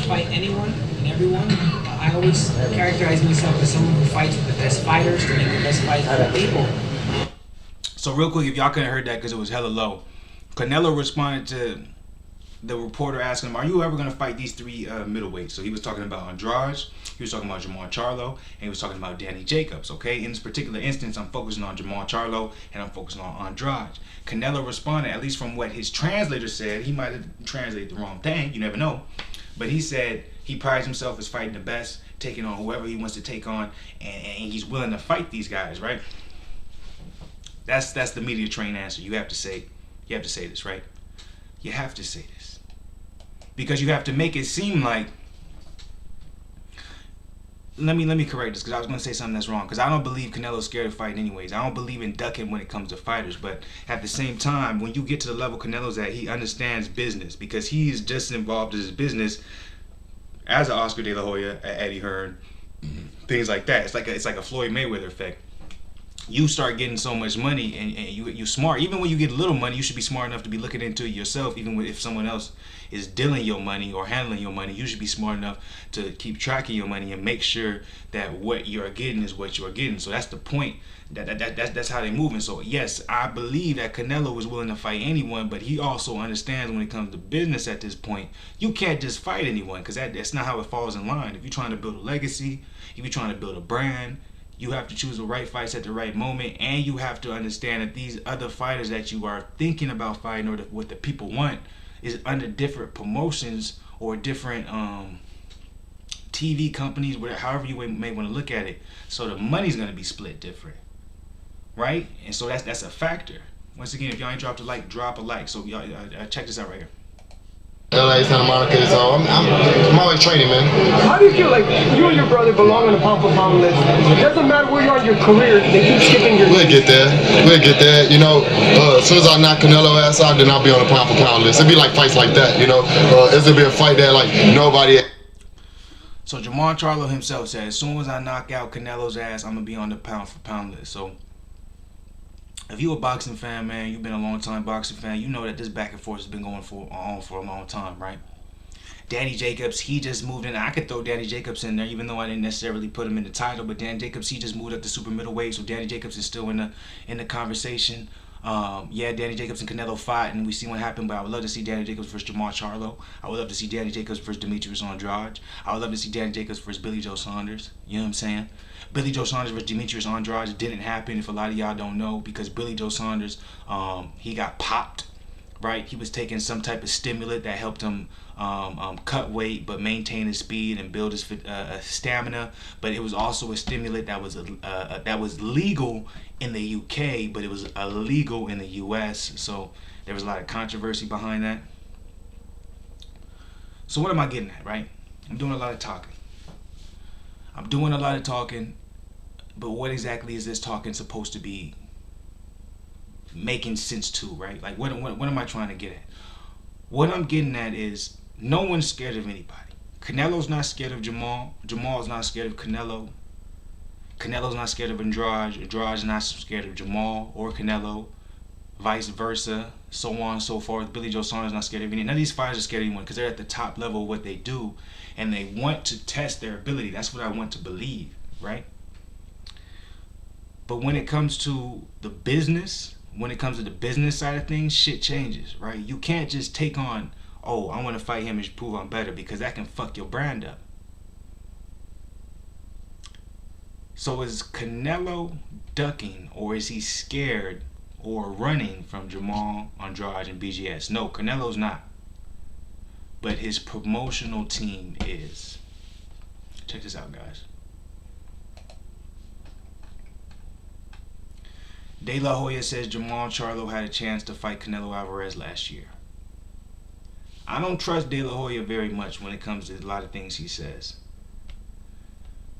Fight anyone and everyone. I always characterize myself as someone who fights with the best fighters to make the best fights for the people. So real quick, if y'all couldn't heard that because it was hella low, Canelo responded to the reporter asking him, are you ever going to fight these 3 middleweights? So he was talking about Andrade, he was talking about Jermall Charlo, and he was talking about Danny Jacobs, okay? In this particular instance, I'm focusing on Jermall Charlo, and I'm focusing on Andrade. Canelo responded, at least from what his translator said, he might have translated the wrong thing, you never know, but he said he prides himself as fighting the best, taking on whoever he wants to take on, and he's willing to fight these guys, right? That's the media trained answer. You have to say this, right? You have to say this. Because you have to make it seem like, let me correct this, because I was going to say something that's wrong, because I don't believe Canelo's scared of fighting anyways. I don't believe in ducking when it comes to fighters, but at the same time, when you get to the level Canelo's at, he understands business, because he is just involved in his business as an Oscar De La Hoya, Eddie Hearn, things like that. It's like a Floyd Mayweather effect. you start getting so much money and you smart. Even when you get a little money, you should be smart enough to be looking into it yourself. Even if someone else is dealing your money or handling your money, you should be smart enough to keep track of your money and make sure that what you're getting is what you're getting. So that's the point. That's how they moving. So yes, I believe that Canelo is willing to fight anyone, but he also understands when it comes to business at this point, you can't just fight anyone, because that's not how it falls in line. If you're trying to build a legacy, if you're trying to build a brand, you have to choose the right fights at the right moment, and you have to understand that these other fighters that you are thinking about fighting, or what the people want, is under different promotions or different TV companies, however you may want to look at it. So the money's going to be split different, right? And so that's a factor. Once again, if y'all ain't dropped a like, drop a like. So y'all check this out right here. LA, Santa Monica, so I'm always training, man. How do you feel like you and your brother belong on the pound for pound list? It doesn't matter where you are in your career, they keep skipping your We'll get there. You know, as soon as I knock Canelo ass out, then I'll be on the pound for pound list. It'd be like fights like that, you know. It'll be a fight that like nobody. So Jermall Charlo himself said, as soon as I knock out Canelo's ass, I'm gonna be on the pound for pound list. So if you a boxing fan, man, you've been a long time boxing fan, you know that this back and forth has been going on for a long time, right? Danny Jacobs, he just moved in. I could throw Danny Jacobs in there, even though I didn't necessarily put him in the title. But Danny Jacobs, he just moved up to super middleweight, so Danny Jacobs is still in the conversation. Yeah, Danny Jacobs and Canelo fought, and we see what happened. But I would love to see Danny Jacobs versus Jermall Charlo. I would love to see Danny Jacobs versus Demetrius Andrade. I would love to see Danny Jacobs versus Billy Joe Saunders. You know what I'm saying? Billy Joe Saunders versus Demetrius Andrade didn't happen, if a lot of y'all don't know, because Billy Joe Saunders, he got popped, right? He was taking some type of stimulant that helped him cut weight but maintain his speed and build his stamina. But it was also a stimulant that was legal in the UK, but it was illegal in the US. So there was a lot of controversy behind that. So what am I getting at, right? I'm doing a lot of talking. But what exactly is this talking supposed to be making sense to, right? Like, what am I trying to get at? What I'm getting at is no one's scared of anybody. Canelo's not scared of Jermall. Jermall's not scared of Canelo. Canelo's not scared of Andrade. Andrade's not scared of Jermall or Canelo. Vice versa, so on and so forth. Billy Joe Saunders not scared of anyone. None of these fighters are scared of anyone because they're at the top level of what they do, and they want to test their ability. That's what I want to believe, right? But when it comes to the business, side of things, shit changes, right? You can't just take on, oh, I want to fight him and prove I'm better, because that can fuck your brand up. So is Canelo ducking, or is he scared or running from Jermall, Andrade, and BGS? No, Canelo's not. But his promotional team is. Check this out, guys. De La Hoya says Jermall Charlo had a chance to fight Canelo Alvarez last year. I don't trust De La Hoya very much when it comes to a lot of things he says.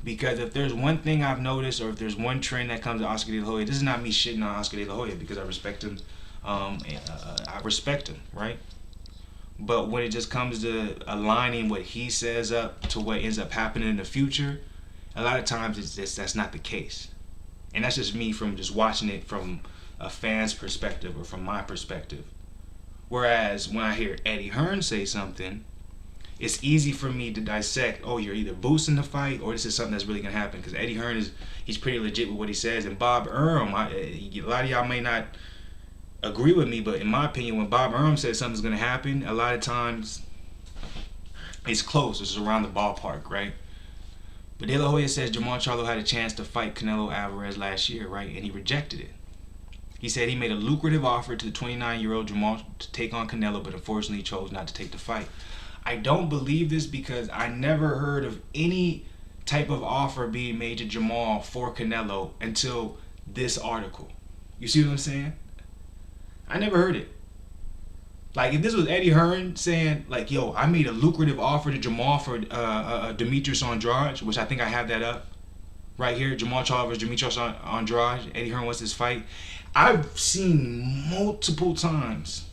Because if there's one thing I've noticed, or if there's one trend that comes to Oscar De La Hoya, this is not me shitting on Oscar De La Hoya, because I respect him. I respect him, right? But when it just comes to aligning what he says up to what ends up happening in the future, a lot of times that's not the case. And that's just me from just watching it from a fan's perspective, or from my perspective. Whereas when I hear Eddie Hearn say something, it's easy for me to dissect, oh, you're either boosting the fight, or this is something that's really going to happen. Because Eddie Hearn he's pretty legit with what he says. And Bob Arum, a lot of y'all may not agree with me, but in my opinion, when Bob Arum says something's going to happen, a lot of times it's close. It's around the ballpark, right? But De La Hoya says Jermall Charlo had a chance to fight Canelo Alvarez last year, right? And he rejected it. He said he made a lucrative offer to the 29-year-old Jermall to take on Canelo, but unfortunately chose not to take the fight. I don't believe this, because I never heard of any type of offer being made to Jermall for Canelo until this article. You see what I'm saying? I never heard it. Like, if this was Eddie Hearn saying, like, yo, I made a lucrative offer to Jermall for Demetrius Andrade, which I think I have that up right here. Jermall Charlo versus Demetrius Andrade. Eddie Hearn wants this fight. I've seen multiple times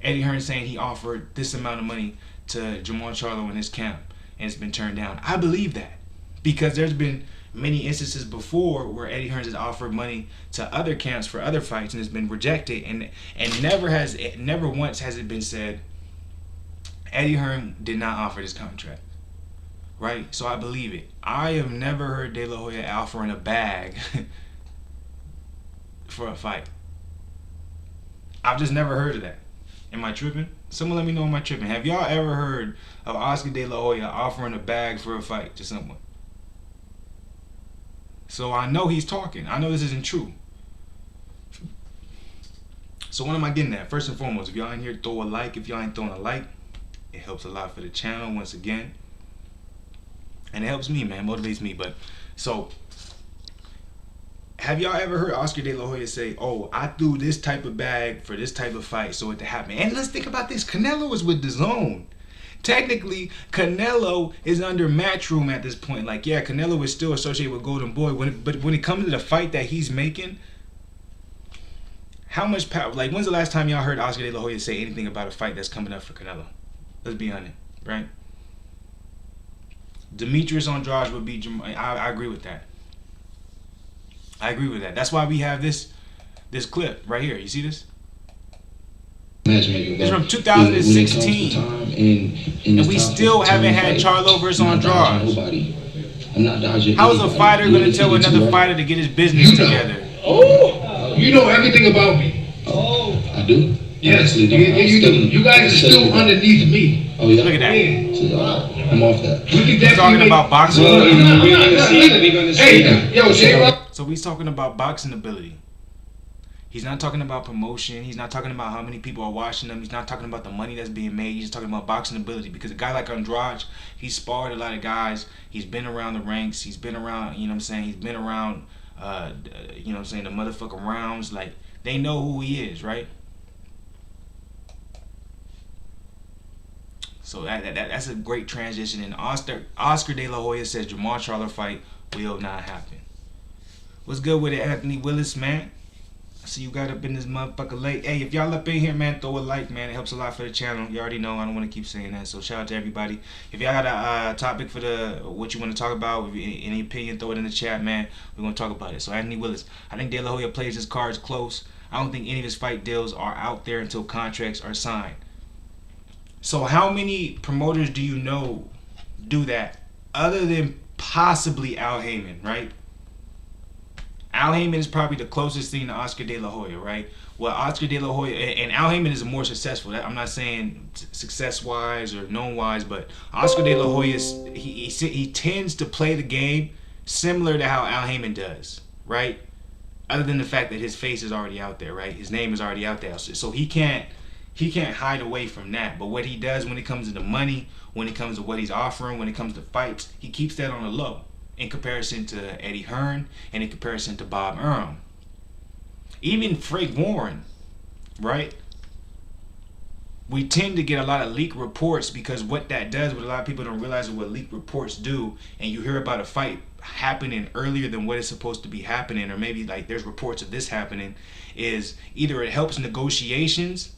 Eddie Hearn saying he offered this amount of money to Jermall Charlo in his camp, and it's been turned down. I believe that, because there's been many instances before where Eddie Hearn has offered money to other camps for other fights and has been rejected, and never once has it been said Eddie Hearn did not offer this contract, right? So I believe it. I have never heard De La Hoya offering a bag for a fight. I've just never heard of that. Am I tripping? Someone let me know, am I tripping? Have y'all ever heard of Oscar De La Hoya offering a bag for a fight to someone? So I know he's talking. I know this isn't true. So what am I getting at? First and foremost, if y'all in here, throw a like. If y'all ain't throwing a like, it helps a lot for the channel once again. And it helps me, man. Motivates me. But so, have y'all ever heard Oscar De La Hoya say, oh, I threw this type of bag for this type of fight so it to happen? And let's think about this. Canelo is with DAZN. Technically, Canelo is under Matchroom at this point. Like, yeah, Canelo is still associated with Golden Boy. But when it comes to the fight that he's making, how much power? Like, when's the last time y'all heard Oscar De La Hoya say anything about a fight that's coming up for Canelo? Let's be honest, right? Demetrius Andrade would be Jermall. I agree with that. I agree with that. That's why we have this clip right here. You see this? It's from 2016, and we still haven't had Charlo versus Andrade. How is a fighter going to tell another fighter to get his business together? Oh, you know everything about me. Oh, I do. Yes, you do. You guys are still underneath me. Oh yeah. Look at that. I'm off that. He's talking about boxing. Hey, yo, so he's talking about boxing ability. He's not talking about promotion. He's not talking about how many people are watching him. He's not talking about the money that's being made. He's just talking about boxing ability. Because a guy like Andrade, he's sparred a lot of guys. He's been around the ranks. He's been around, you know what I'm saying? He's been around, you know what I'm saying, the motherfucking rounds. Like, they know who he is, right? So that's a great transition. And Oscar De La Hoya says Jermall Charlo fight will not happen. What's good with it, Anthony Willis, man? I see you got up in this motherfucker late. Hey, if y'all up in here, man, throw a like, man. It helps a lot for the channel. You already know. I don't want to keep saying that. So shout out to everybody. If y'all got a topic for what you want to talk about, any opinion, throw it in the chat, man. We're going to talk about it. So Anthony Willis, I think De La Hoya plays his cards close. I don't think any of his fight deals are out there until contracts are signed. So how many promoters do you know do that other than possibly Al Heyman, right? Al Heyman is probably the closest thing to Oscar De La Hoya, right? Well, Oscar De La Hoya, and Al Heyman is more successful. I'm not saying success-wise or known-wise, but Oscar De La Hoya, he tends to play the game similar to how Al Heyman does, right? Other than the fact that his face is already out there, right? His name is already out there. So he can't hide away from that. But what he does when it comes to the money, when it comes to what he's offering, when it comes to fights, he keeps that on the low. In comparison to Eddie Hearn and in comparison to Bob Arum. Even Frank Warren, right? We tend to get a lot of leak reports because what that does, what a lot of people don't realize is what leak reports do, and you hear about a fight happening earlier than what is supposed to be happening, or maybe like there's reports of this happening, is either it helps negotiations.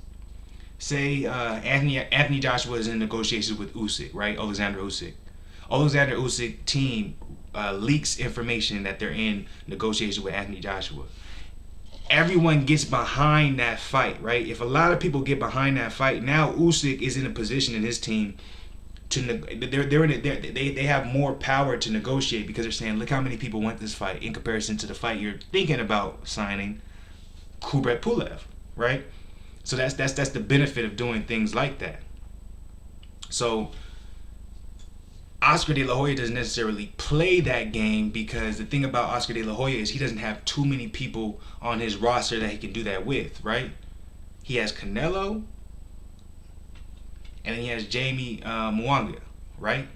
Say Anthony Joshua is in negotiations with Usyk, right? Alexander Usyk. Alexander Usyk team leaks information that they're in negotiation with Anthony Joshua. Everyone gets behind that fight, right? If a lot of people get behind that fight, now Usyk is in a position in his team to they have more power to negotiate because they're saying, look how many people want this fight in comparison to the fight you're thinking about signing, Kubrat Pulev, right? So that's the benefit of doing things like that. So Oscar De La Hoya doesn't necessarily play that game because the thing about Oscar De La Hoya is he doesn't have too many people on his roster that he can do that with, right? He has Canelo, and then he has Jamie Mwanga, right?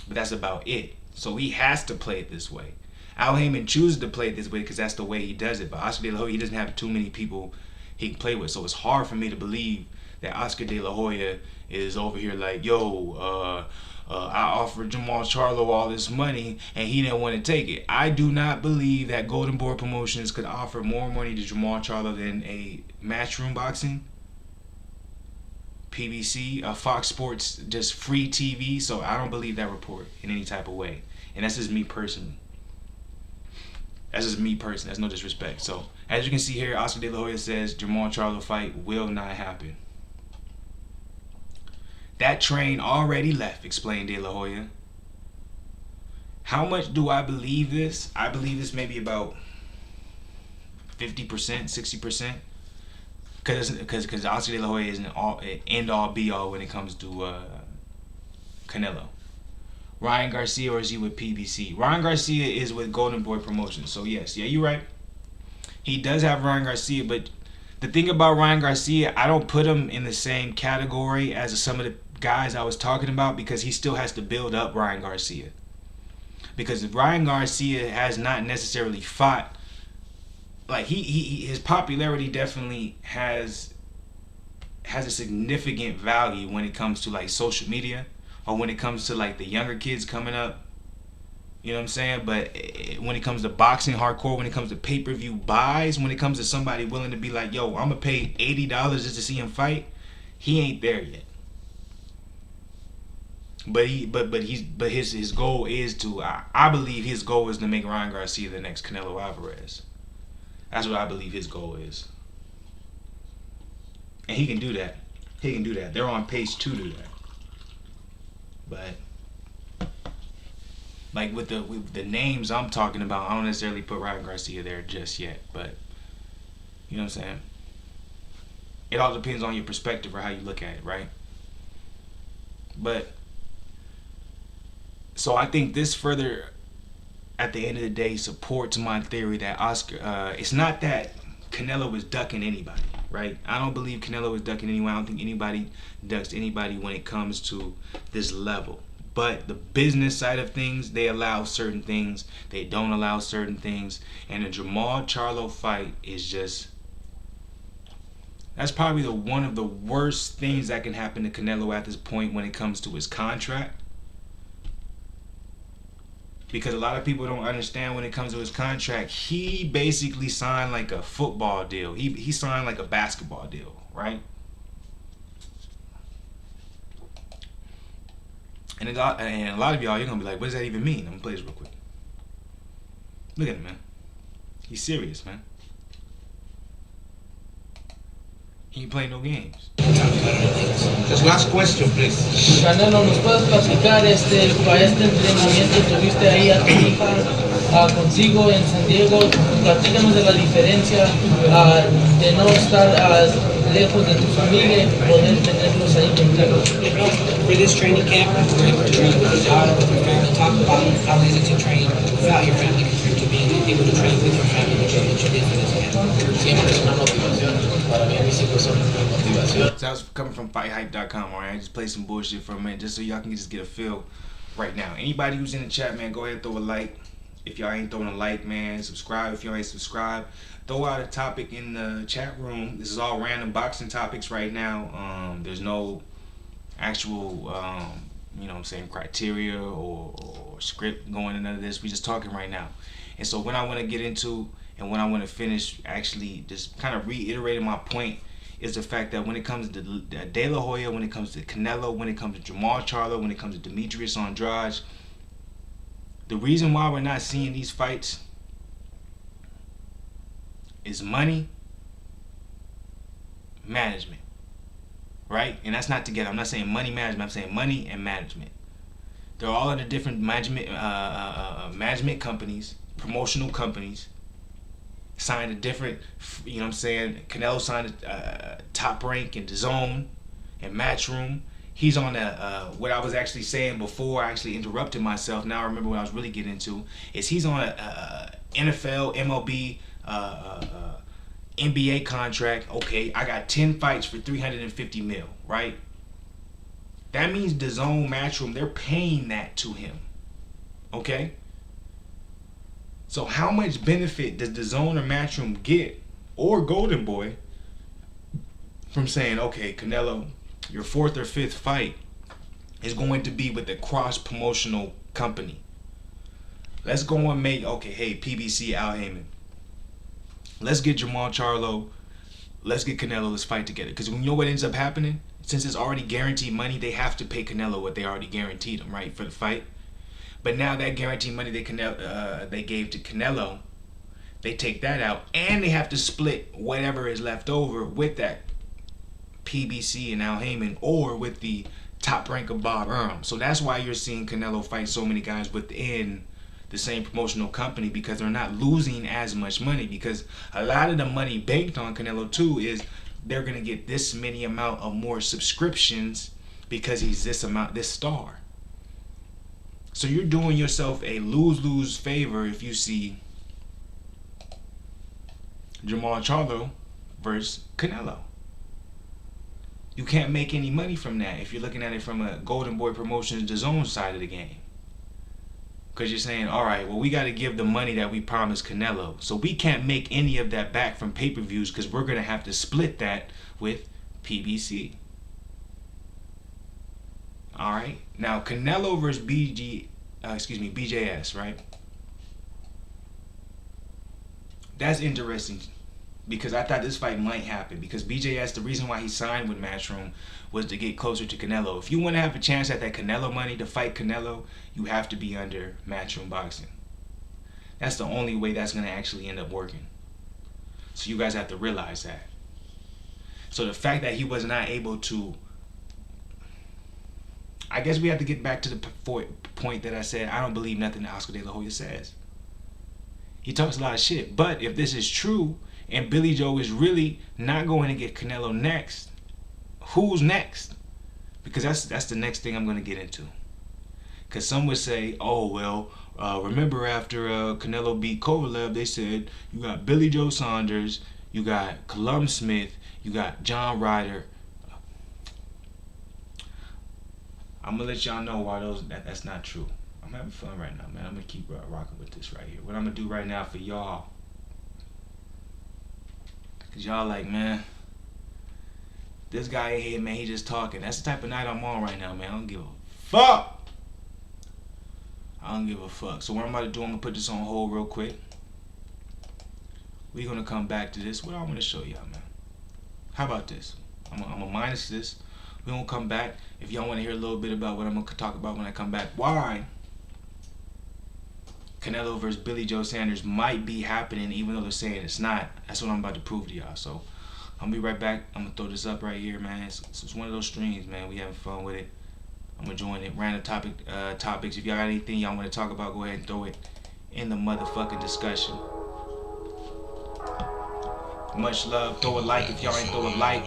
But that's about it. So he has to play it this way. Al Heyman chooses to play it this way because that's the way he does it. But Oscar De La Hoya, he doesn't have too many people he can play with. So it's hard for me to believe that Oscar De La Hoya is over here like, yo, I offered Jermall Charlo all this money and he didn't want to take it. I do not believe that Golden Boy Promotions could offer more money to Jermall Charlo than a Matchroom Boxing, PBC, Fox Sports, just free TV. So I don't believe that report in any type of way. And that's just me personally. That's just me personally. That's no disrespect. So, as you can see here, Oscar De La Hoya says Jermall Charlo fight will not happen. That train already left, explained De La Hoya. How much do I believe this? I believe this maybe about 50%, 60%. Because Oscar De La Hoya isn't end all be all when it comes to Canelo. Ryan Garcia, or is he with PBC? Ryan Garcia is with Golden Boy Promotions. So yes, yeah, you're right. He does have Ryan Garcia, but the thing about Ryan Garcia, I don't put him in the same category as some of the guys I was talking about, because he still has to build up Ryan Garcia. Because Ryan Garcia has not necessarily fought, like his popularity definitely has a significant value when it comes to like social media, or when it comes to like the younger kids coming up. You know what I'm saying? But when it comes to boxing hardcore, when it comes to pay-per-view buys, when it comes to somebody willing to be like, yo, I'm gonna pay $80 just to see him fight, he ain't there yet. But his goal is to, I believe his goal is to make Ryan Garcia the next Canelo Alvarez. That's what I believe his goal is. And he can do that. He can do that. They're on pace to do that. But like with the names I'm talking about, I don't necessarily put Ryan Garcia there just yet. But you know what I'm saying? It all depends on your perspective or how you look at it, right? But so I think this further, at the end of the day, supports my theory that Oscar, it's not that Canelo is ducking anybody, right? I don't believe Canelo is ducking anyone. I don't think anybody ducks anybody when it comes to this level. But the business side of things, they allow certain things, they don't allow certain things. And the Jermall Charlo fight is just, that's probably one of the worst things that can happen to Canelo at this point when it comes to his contract. Because a lot of people don't understand when it comes to his contract, he basically signed like a football deal. He signed like a basketball deal, right? And a lot of y'all, you're gonna be like, what does that even mean? I'm gonna play this real quick. Look at him, man. He's serious, man. He ain't playing no games. Just last question, please. Canelo, ¿nos puedes platicar para este entrenamiento? Tuviste ahí a tu hija consigo en San Diego. Platícanos de la diferencia de no estar lejos de tu familia y poder tenerlos ahí contigo. For this training camp, we're able to train with your daughter, with your family, talk about how it is to train without your family compared to being able to train with your family, which you did for this camp. Siempre es una motivación. Para mí, mis hijos son una motivación. So that's coming from FightHype.com, alright? I just play some bullshit for a minute just so y'all can just get a feel right now. Anybody who's in the chat, man, go ahead and throw a like. If y'all ain't throwing a like, man, subscribe. If y'all ain't subscribed, throw out a topic in the chat room. This is all random boxing topics right now. There's no actual, you know what I'm saying, criteria or script going into this. We just talking right now. And so what I want to get into and when I want to finish actually just kind of reiterating my point is the fact that when it comes to De La Hoya, when it comes to Canelo, when it comes to Jermall Charlo, when it comes to Demetrius Andrade, the reason why we're not seeing these fights is money, management, right? And that's not together. I'm not saying money management. I'm saying money and management. They're all in the different management companies, promotional companies, signed a different, you know what I'm saying? Canelo signed a Top Rank and DAZN and Matchroom. He's on what I was actually saying before I actually interrupted myself. Now I remember what I was really getting into. Is he's on a NFL, MLB, NBA contract. Okay, I got 10 fights for $350 million, right? That means DAZN, Matchroom, they're paying that to him. Okay? So how much benefit does DAZN or Matchroom get, or Golden Boy, from saying, okay, Canelo, your 4th or 5th fight is going to be with a cross-promotional company. Let's go and make, okay, hey, PBC, Al Heyman. Let's get Jermall Charlo. Let's get Canelo. Let's fight together. Because you know what ends up happening? Since it's already guaranteed money, they have to pay Canelo what they already guaranteed him, right, for the fight. But now that guaranteed money they gave to Canelo, They take that out, and they have to split whatever is left over with that PBC and Al Heyman, or with the Top Ranker Bob Arum. So that's why you're seeing Canelo fight so many guys within the same promotional company, because they're not losing as much money, because a lot of the money banked on Canelo too is they're gonna get this many amount of more subscriptions because he's this star. So you're doing yourself a lose-lose favor if you see Jermall Charlo versus Canelo. You can't make any money from that if you're looking at it from a Golden Boy Promotions DAZN side of the game. Because you're saying, all right, well, we got to give the money that we promised Canelo. So we can't make any of that back from pay-per-views because we're going to have to split that with PBC. All right. Now, Canelo versus BJS, right? That's interesting, because I thought this fight might happen, because BJS, the reason why he signed with Matchroom was to get closer to Canelo. If you want to have a chance at that Canelo money to fight Canelo, you have to be under Matchroom Boxing. That's the only way that's going to actually end up working. So you guys have to realize that. So the fact that he was not able to, I guess we have to get back to the point that I said, I don't believe nothing that Oscar De La Hoya says. He talks a lot of shit. But if this is true, and Billy Joe is really not going to get Canelo next, who's next? Because that's the next thing I'm going to get into. Because some would say, oh, well, remember after Canelo beat Kovalev, they said you got Billy Joe Saunders, you got Callum Smith, you got John Ryder. I'm going to let y'all know why that's not true. I'm having fun right now, man. I'm going to keep rocking with this right here. What I'm going to do right now for y'all, because y'all like, man, this guy in here, man, he just talking. That's the type of night I'm on right now, man. I don't give a fuck. I don't give a fuck. So what I'm about to do, I'm going to put this on hold real quick. We're going to come back to this. What I want to show y'all, man. How about this? I'm going to minus this. We're going to come back. If y'all want to hear a little bit about what I'm going to talk about when I come back, why Canelo versus Billy Joe Saunders might be happening even though they're saying it's not. That's what I'm about to prove to y'all. So I'm going to be right back. I'm going to throw this up right here, man. It's one of those streams, man. We having fun with it. I'm going to join it. Random topics. If y'all got anything y'all want to talk about, go ahead and throw it in the motherfucking discussion. Much love. Throw a like if y'all ain't throw a like.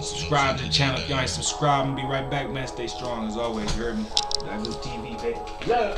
Subscribe to the channel if y'all ain't subscribed. I'm going to be right back, man. Stay strong as always. You heard me? BlakGooseTV, baby. Yeah.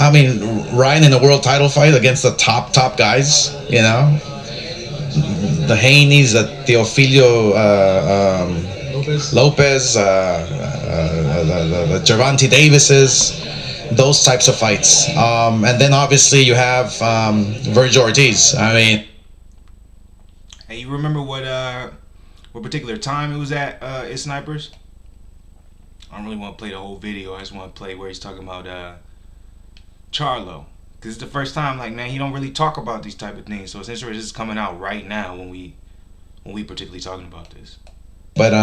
I mean, Ryan in a world title fight against the top guys, you know, the Haney's, the Teofilio Lopez, the Gervonta Davises, those types of fights. And then obviously you have Virgil Ortiz. I mean, hey, you remember what particular time it was at? It's Snipers. I don't really want to play the whole video. I just want to play where he's talking about Charlo, because it's the first time, like, man, he don't really talk about these type of things. So it's interesting this is coming out right now when we particularly talking about this. But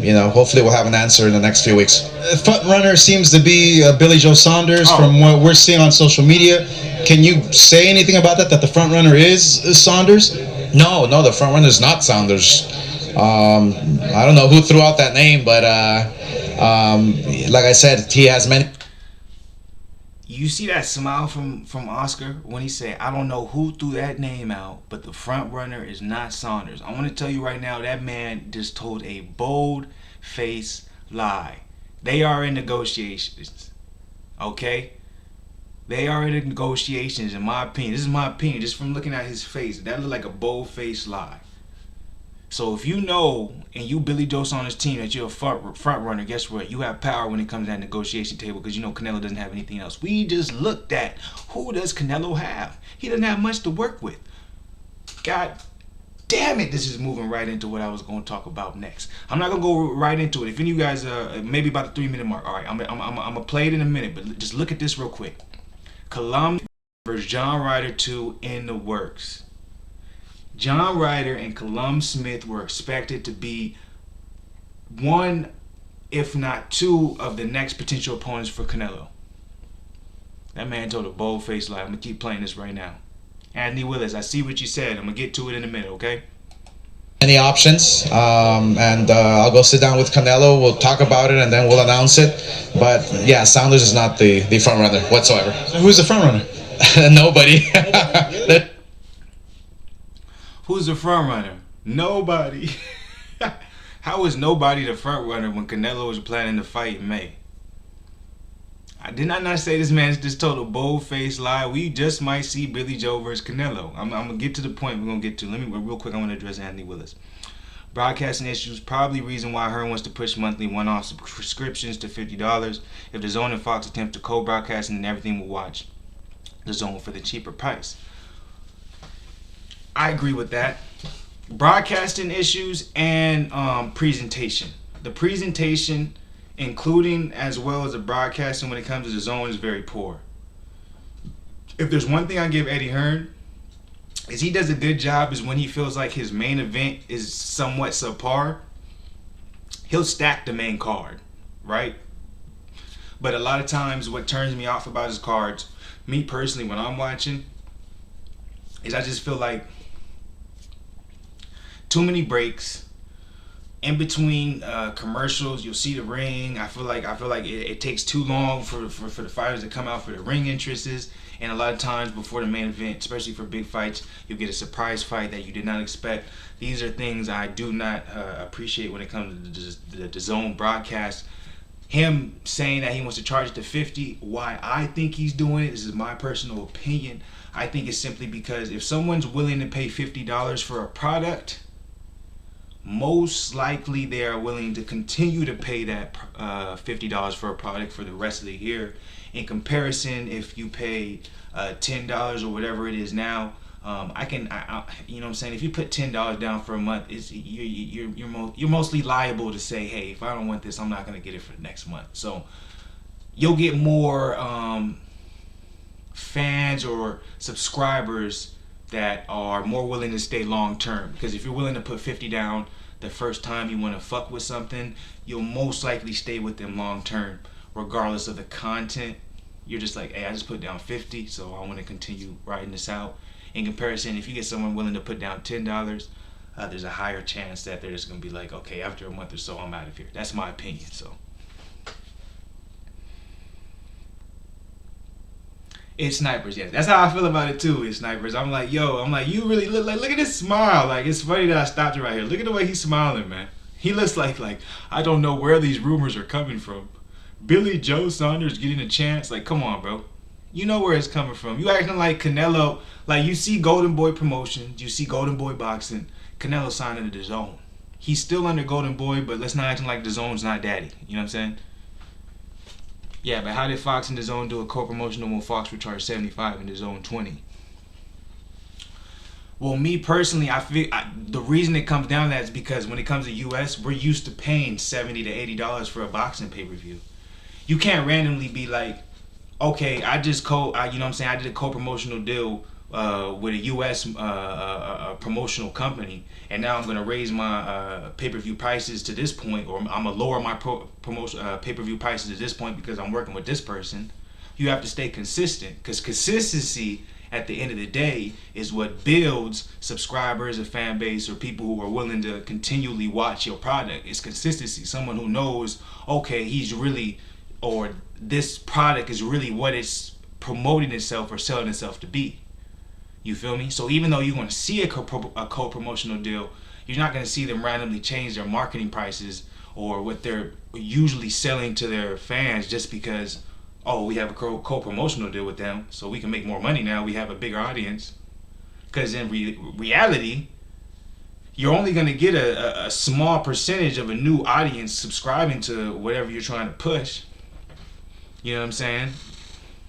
you know, hopefully we'll have an answer in the next few weeks. The front runner seems to be Billy Joe Saunders from what we're seeing on social media. Can you say anything about that? That the front runner is Saunders? No, the front runner is not Saunders. I don't know who threw out that name, but like I said, he has many. You see that smile from Oscar when he said, I don't know who threw that name out, but the front runner is not Saunders. I want to tell you right now, that man just told a bold-faced lie. They are in negotiations, okay? They are in negotiations, in my opinion. This is my opinion, just from looking at his face. That looked like a bold-faced lie. So if you know, and you Billy Joe Saunders' team, that you're a front runner, guess what? You have power when it comes to that negotiation table, because you know Canelo doesn't have anything else. We just looked at, who does Canelo have? He doesn't have much to work with. God damn it, this is moving right into what I was going to talk about next. I'm not going to go right into it. If any of you guys, maybe about the 3-minute mark. All right, I'm going to play it in a minute, but just look at this real quick. Columbus versus John Ryder 2 in the works. John Ryder and Callum Smith were expected to be one, if not two, of the next potential opponents for Canelo. That man told a bold-faced lie. I'm going to keep playing this right now. Anthony Willis, I see what you said. I'm going to get to it in a minute, okay? Any options, and I'll go sit down with Canelo. We'll talk about it, and then we'll announce it. But yeah, Saunders is not the front runner whatsoever. So who's the front runner? Nobody. Who's the front runner? Nobody. How is nobody the front runner when Canelo was planning to fight in May? Did I not say this man just told a bold-faced lie? We just might see Billy Joe versus Canelo. I'm going to get to the point we're going to get to. Let me, real quick, I want to address Anthony Willis. Broadcasting issues, probably reason why Hearn wants to push monthly one-off subscriptions to $50. If the Zone and Fox attempt to co-broadcast, then everything will watch the Zone for the cheaper price. I agree with that. Broadcasting issues and presentation. The presentation, including as well as the broadcasting when it comes to the Zone, is very poor. If there's one thing I give Eddie Hearn, is he does a good job is when he feels like his main event is somewhat subpar, he'll stack the main card, right? But a lot of times what turns me off about his cards, me personally when I'm watching, is I just feel like too many breaks in between commercials. You'll see the ring. I feel like it takes too long for the fighters to come out for the ring entrances, and a lot of times before the main event, especially for big fights, you'll get a surprise fight that you did not expect. These are things I do not appreciate when it comes to the Zone broadcast. Him saying that he wants to charge it to $50, why I think he's doing it, this is my personal opinion, I think it's simply because if someone's willing to pay $50 for a product, most likely they are willing to continue to pay that $50 for a product for the rest of the year. In comparison, if you pay $10 or whatever it is now, you know what I'm saying, if you put $10 down for a month, you're mostly liable to say, hey, if I don't want this, I'm not going to get it for the next month. So you'll get more fans or subscribers that are more willing to stay long term, because if you're willing to put 50 down the first time you want to fuck with something, you'll most likely stay with them long term regardless of the content. You're just like, hey, I just put down 50, so I want to continue riding this out. In comparison, if you get someone willing to put down $10, there's a higher chance that they're just going to be like, okay, after a month or so, I'm out of here. That's my opinion. So it's Snipers, yes. That's how I feel about it too. It's Snipers. I'm like, yo, you really look at this smile. Like, it's funny that I stopped it right here. Look at the way he's smiling, man. He looks like I don't know where these rumors are coming from. Billy Joe Saunders getting a chance. Like, come on, bro. You know where it's coming from. You acting like Canelo, like you see Golden Boy Promotions, you see Golden Boy Boxing, Canelo signing to DAZN. He's still under Golden Boy, but let's not act like DAZN's not daddy. You know what I'm saying? Yeah, but how did Fox and DAZN do a co-promotional when Fox would charge 75 and DAZN 20? Well, me personally, the reason it comes down to that is because when it comes to US, we're used to paying $70 to $80 for a boxing pay-per-view. You can't randomly be like, okay, I did a co-promotional deal with a US promotional company, and now I'm gonna raise my pay-per-view prices to this point, or I'm gonna lower my pay-per-view prices to this point because I'm working with this person. You have to stay consistent, because consistency at the end of the day is what builds subscribers, a fan base, or people who are willing to continually watch your product. It's consistency. Someone who knows, okay, he's really, or this product is really what it's promoting itself or selling itself to be. You feel me? So even though you're going to see a co-promotional deal, you're not going to see them randomly change their marketing prices or what they're usually selling to their fans just because, oh, we have a co-promotional deal with them, so we can make more money now. We have a bigger audience. Because in reality, you're only going to get a small percentage of a new audience subscribing to whatever you're trying to push. You know what I'm saying?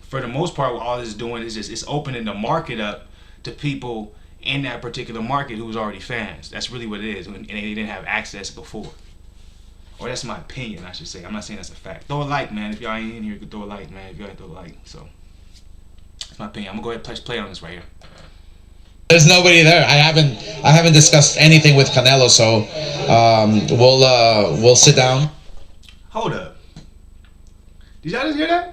For the most part, what all this is doing is just it's opening the market up to people in that particular market who's already fans. That's really what it is, and they didn't have access before. Or that's my opinion, I should say. I'm not saying that's a fact. Throw a like, man. If y'all ain't in here, you can throw a like, man. If y'all ain't, throw a like. So, that's my opinion. I'm gonna go ahead and press play on this right here. There's nobody there. I haven't discussed anything with Canelo, so we'll sit down. Hold up. Did y'all just hear that?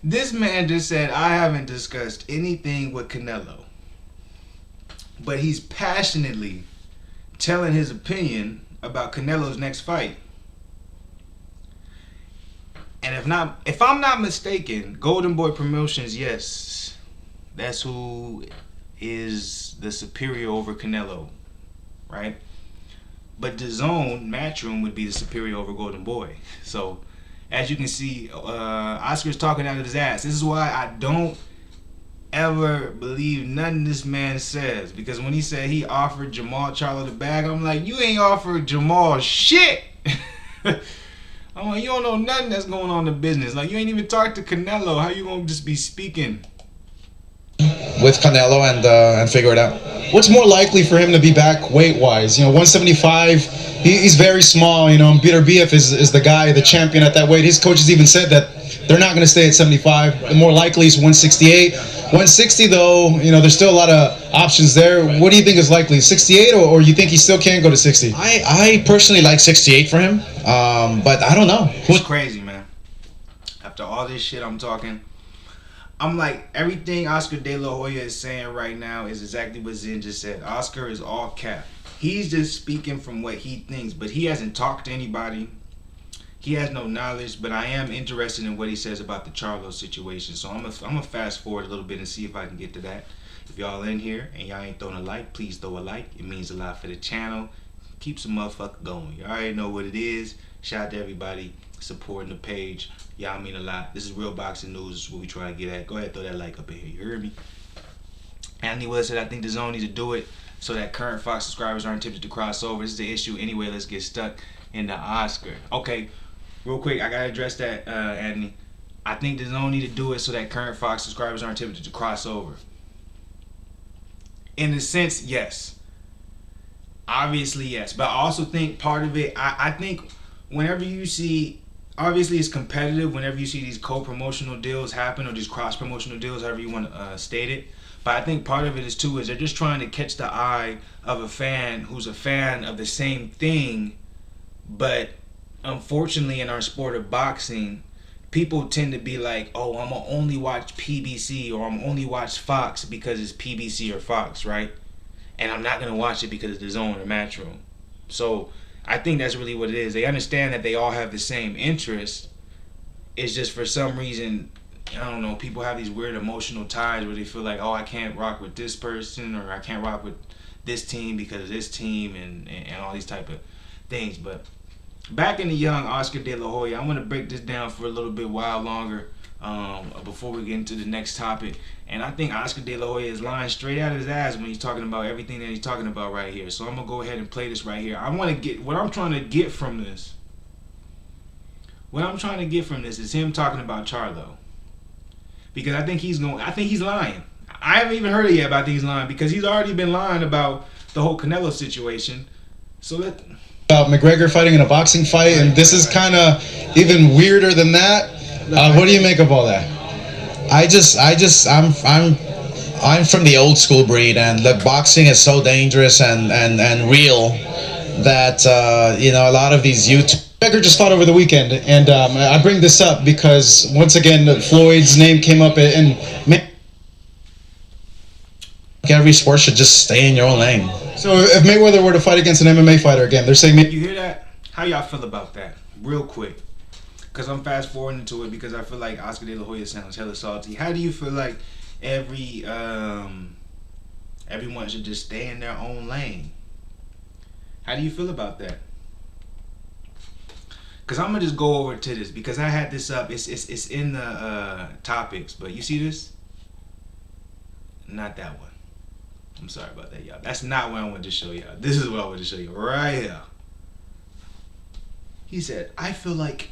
This man just said, I haven't discussed anything with Canelo. But he's passionately telling his opinion about Canelo's next fight. And if I'm not mistaken, Golden Boy Promotions, yes, that's who is the superior over Canelo, right? But DAZN Matchroom would be the superior over Golden Boy. So as you can see, Oscar's talking out of his ass. This is why I don't ever believe nothing this man says, because when he said he offered Jermall Charlo the bag, I'm like, you ain't offered Jermall shit. I'm like, you don't know nothing that's going on in the business. Like, you ain't even talked to Canelo. How you gonna just be speaking with Canelo and figure it out? What's more likely for him to be back weight-wise? 175. He's very small. Peter BF is the guy, the champion at that weight. His coaches even said that they're not going to stay at 75. The more likely is 168. 160 though, there's still a lot of options there. What do you think is likely? 68, or you think he still can go to 60? I personally like 68 for him, but I don't know. It's crazy, man. After all this shit I'm talking, I'm like, everything Oscar De La Hoya is saying right now is exactly what Zen just said. Oscar is all cap. He's just speaking from what he thinks, but he hasn't talked to anybody. He has no knowledge, but I am interested in what he says about the Charlo situation. So I'm gonna fast forward a little bit and see if I can get to that. If y'all in here and y'all ain't throwing a like, please throw a like. It means a lot for the channel. Keeps the motherfucker going. You already know what it is. Shout out to everybody supporting the page. Y'all mean a lot. This is real boxing news. This is what we trying to get at. Go ahead, throw that like up in here. You heard me? Anthony Willis said, I think DAZN needs to do it so that current Fox subscribers aren't tempted to cross over. This is the issue. Anyway, let's get stuck in the Oscar. Okay, real quick, I gotta address that, Anthony. I think DAZN need to do it so that current Fox subscribers aren't tempted to cross over. In a sense, yes. Obviously, yes. But I also think part of it, I think whenever you see, obviously it's competitive whenever you see these co-promotional deals happen, or these cross-promotional deals, however you want to state it. But I think part of it is too, is they're just trying to catch the eye of a fan who's a fan of the same thing. But unfortunately in our sport of boxing, people tend to be like, oh, I'm gonna only watch PBC, or I'm only watch Fox because it's PBC or Fox, right? And I'm not gonna watch it because it's DAZN or Matchroom. So I think that's really what it is. They understand that they all have the same interest. It's just for some reason, I don't know, people have these weird emotional ties where they feel like, oh, I can't rock with this person, or I can't rock with this team because of this team, and all these type of things. But back in the young Oscar De La Hoya, I'm going to break this down for a little bit while longer. before we get into the next topic. And I think Oscar De La Hoya is lying straight out of his ass when he's talking about everything that he's talking about right here. So I'm gonna go ahead and play this right here. I want to get what I'm trying to get from this. What I'm trying to get from this is him talking about Charlo, because I think he's lying. I haven't even heard it yet, but I think he's lying because he's already been lying about the whole Canelo situation. So that about McGregor fighting in a boxing fight, and this is kind of even weirder than that. What do you make of all that? I'm from the old school breed, and the boxing is so dangerous and real that you know, a lot of these McGregor just fought over the weekend, and I bring this up because once again Floyd's name came up, and every sport should just stay in your own lane. So if Mayweather were to fight against an MMA fighter again, they're saying... You hear that? How y'all feel about that? Real quick. Because I'm fast forwarding into it because I feel like Oscar De La Hoya sounds hella salty. How do you feel like everyone should just stay in their own lane? How do you feel about that? Because I'm going to just go over to this because I had this up. It's in the topics, but you see this? Not that one. I'm sorry about that, y'all. That's not what I wanted to show y'all. This is what I wanted to show you right here. He said, I feel like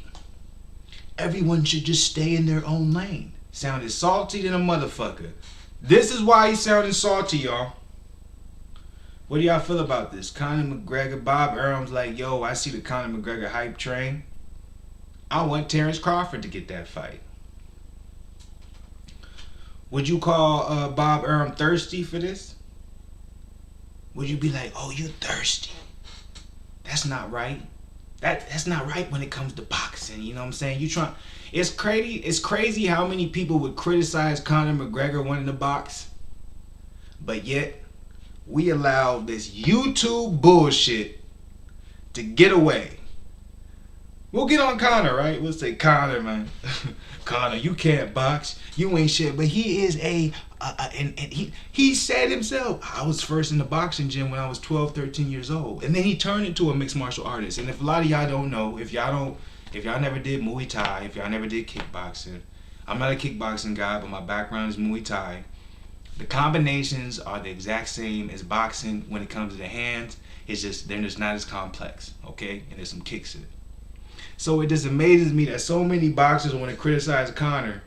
everyone should just stay in their own lane. Sounded salty than a motherfucker. This is why he sounded salty, y'all. What do y'all feel about this? Conor McGregor, Bob Arum's like, yo, I see the Conor McGregor hype train. I want Terrence Crawford to get that fight. Would you call Bob Arum thirsty for this? Would you be like, oh, you thirsty? That's not right. That's not right when it comes to boxing. You know what I'm saying? It's crazy how many people would criticize Conor McGregor wanting to box, but yet we allow this YouTube bullshit to get away. We'll get on Conor, right? We'll say, Conor, man. Conor, you can't box. You ain't shit. But he is and he said himself, I was first in the boxing gym when I was 12, 13 years old. And then he turned into a mixed martial artist. And if a lot of y'all don't know, if y'all never did Muay Thai, if y'all never did kickboxing, I'm not a kickboxing guy, but my background is Muay Thai. The combinations are the exact same as boxing when it comes to the hands. It's just, they're just not as complex, okay? And there's some kicks in it. So it just amazes me that so many boxers want to criticize Conor,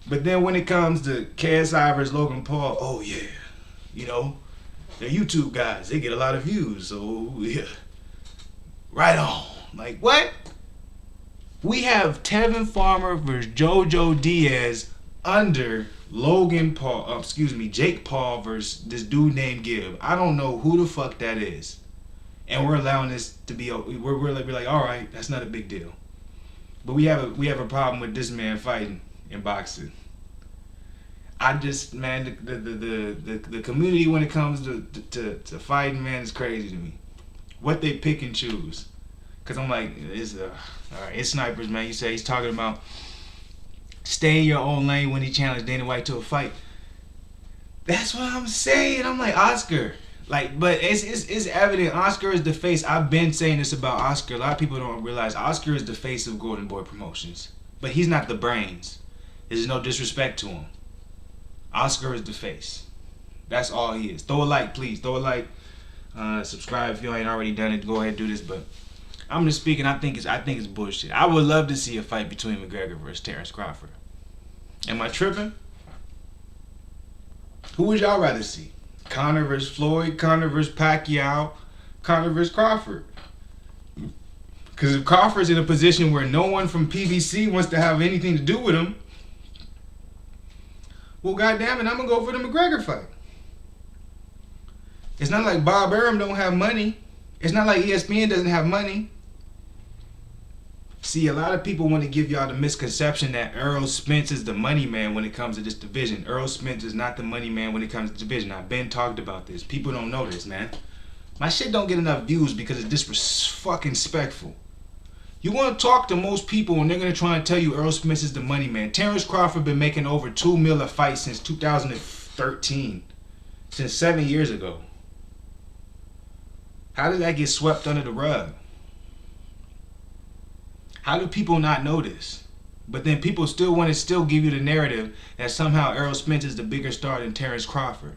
but then when it comes to KSI versus Logan Paul, oh yeah, you know, they're YouTube guys, they get a lot of views, so yeah, right on. Like what? We have Tevin Farmer versus Jojo Diaz under Logan Paul, Jake Paul versus this dude named Gibb. I don't know who the fuck that is. And we're allowing this to be, we're like, all right, that's not a big deal. But we have a problem with this man fighting in boxing. I just, man, the community when it comes to fighting, man, is crazy to me. What they pick and choose. Cause I'm like, all right, it's snipers, man. You say he's talking about stay in your own lane when he challenged Dana White to a fight. That's what I'm saying. I'm like, Oscar. Like, but it's evident Oscar is the face. I've been saying this about Oscar. A lot of people don't realize Oscar is the face of Golden Boy Promotions. But he's not the brains. There's no disrespect to him. Oscar is the face. That's all he is. Throw a like, please. Throw a like. Subscribe if you ain't already done it. Go ahead and do this. But I'm just speaking. I think it's bullshit. I would love to see a fight between McGregor versus Terrence Crawford. Am I tripping? Who would y'all rather see? Conor versus Floyd, Conor versus Pacquiao, Conor versus Crawford. Because if Crawford's in a position where no one from PBC wants to have anything to do with him, well, goddamn it, I'm going to go for the McGregor fight. It's not like Bob Arum don't have money. It's not like ESPN doesn't have money. See, a lot of people want to give y'all the misconception that Errol Spence is the money man when it comes to this division. Errol Spence is not the money man when it comes to division. I've been talked about this. People don't know this, man. My shit don't get enough views because it's disrespectful. You want to talk to most people and they're going to try and tell you Errol Spence is the money man. Terrence Crawford been making over $2 million a fight since 2013. Since 7 years ago. How did that get swept under the rug? How do people not know this? But then people still want to give you the narrative that somehow Errol Spence is the bigger star than Terrence Crawford.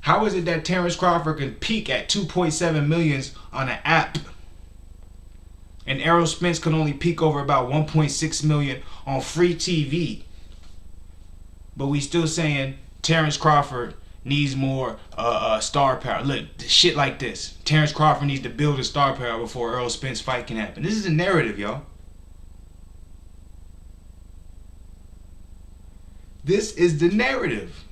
How is it that Terrence Crawford can peak at 2.7 million on an app, and Errol Spence can only peak over about 1.6 million on free TV? But we still saying Terrence Crawford needs more star power. Look, shit like this. Terrence Crawford needs to build a star power before Errol Spence fight can happen. This is a narrative, y'all. This is the narrative.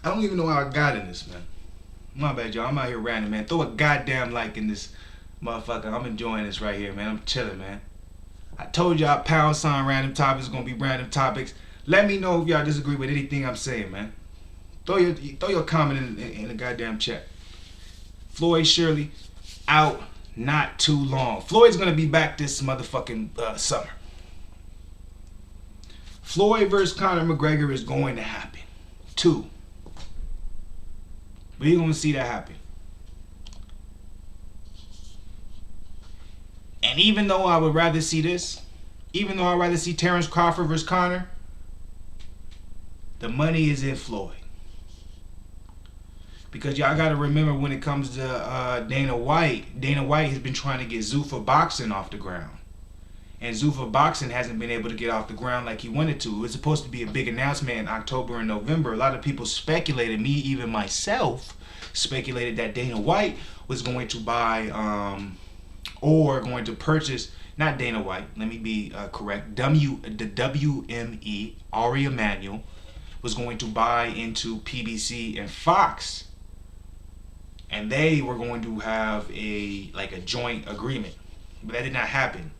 I don't even know how I got in this, man. My bad, y'all. I'm out here ranting, man. Throw a goddamn like in this motherfucker. I'm enjoying this right here, man. I'm chilling, man. I told y'all # random topics is gonna be random topics. Let me know if y'all disagree with anything I'm saying, man. Throw your comment in the goddamn chat. Floyd Shirley out not too long. Floyd's gonna be back this motherfucking summer. Floyd versus Conor McGregor is going to happen. 2. We're gonna see that happen. And even though I would rather see this, even though I'd rather see Terrence Crawford versus Conor, the money is in Floyd. Because y'all gotta remember, when it comes to Dana White has been trying to get Zuffa Boxing off the ground. And Zuffa Boxing hasn't been able to get off the ground like he wanted to. It was supposed to be a big announcement in October and November. A lot of people speculated, me, even myself, speculated that Dana White was going to buy or going to purchase, not Dana White, let me be correct, the WME, Ari Emanuel, was going to buy into PBC and Fox. And they were going to have a joint agreement. But that did not happen.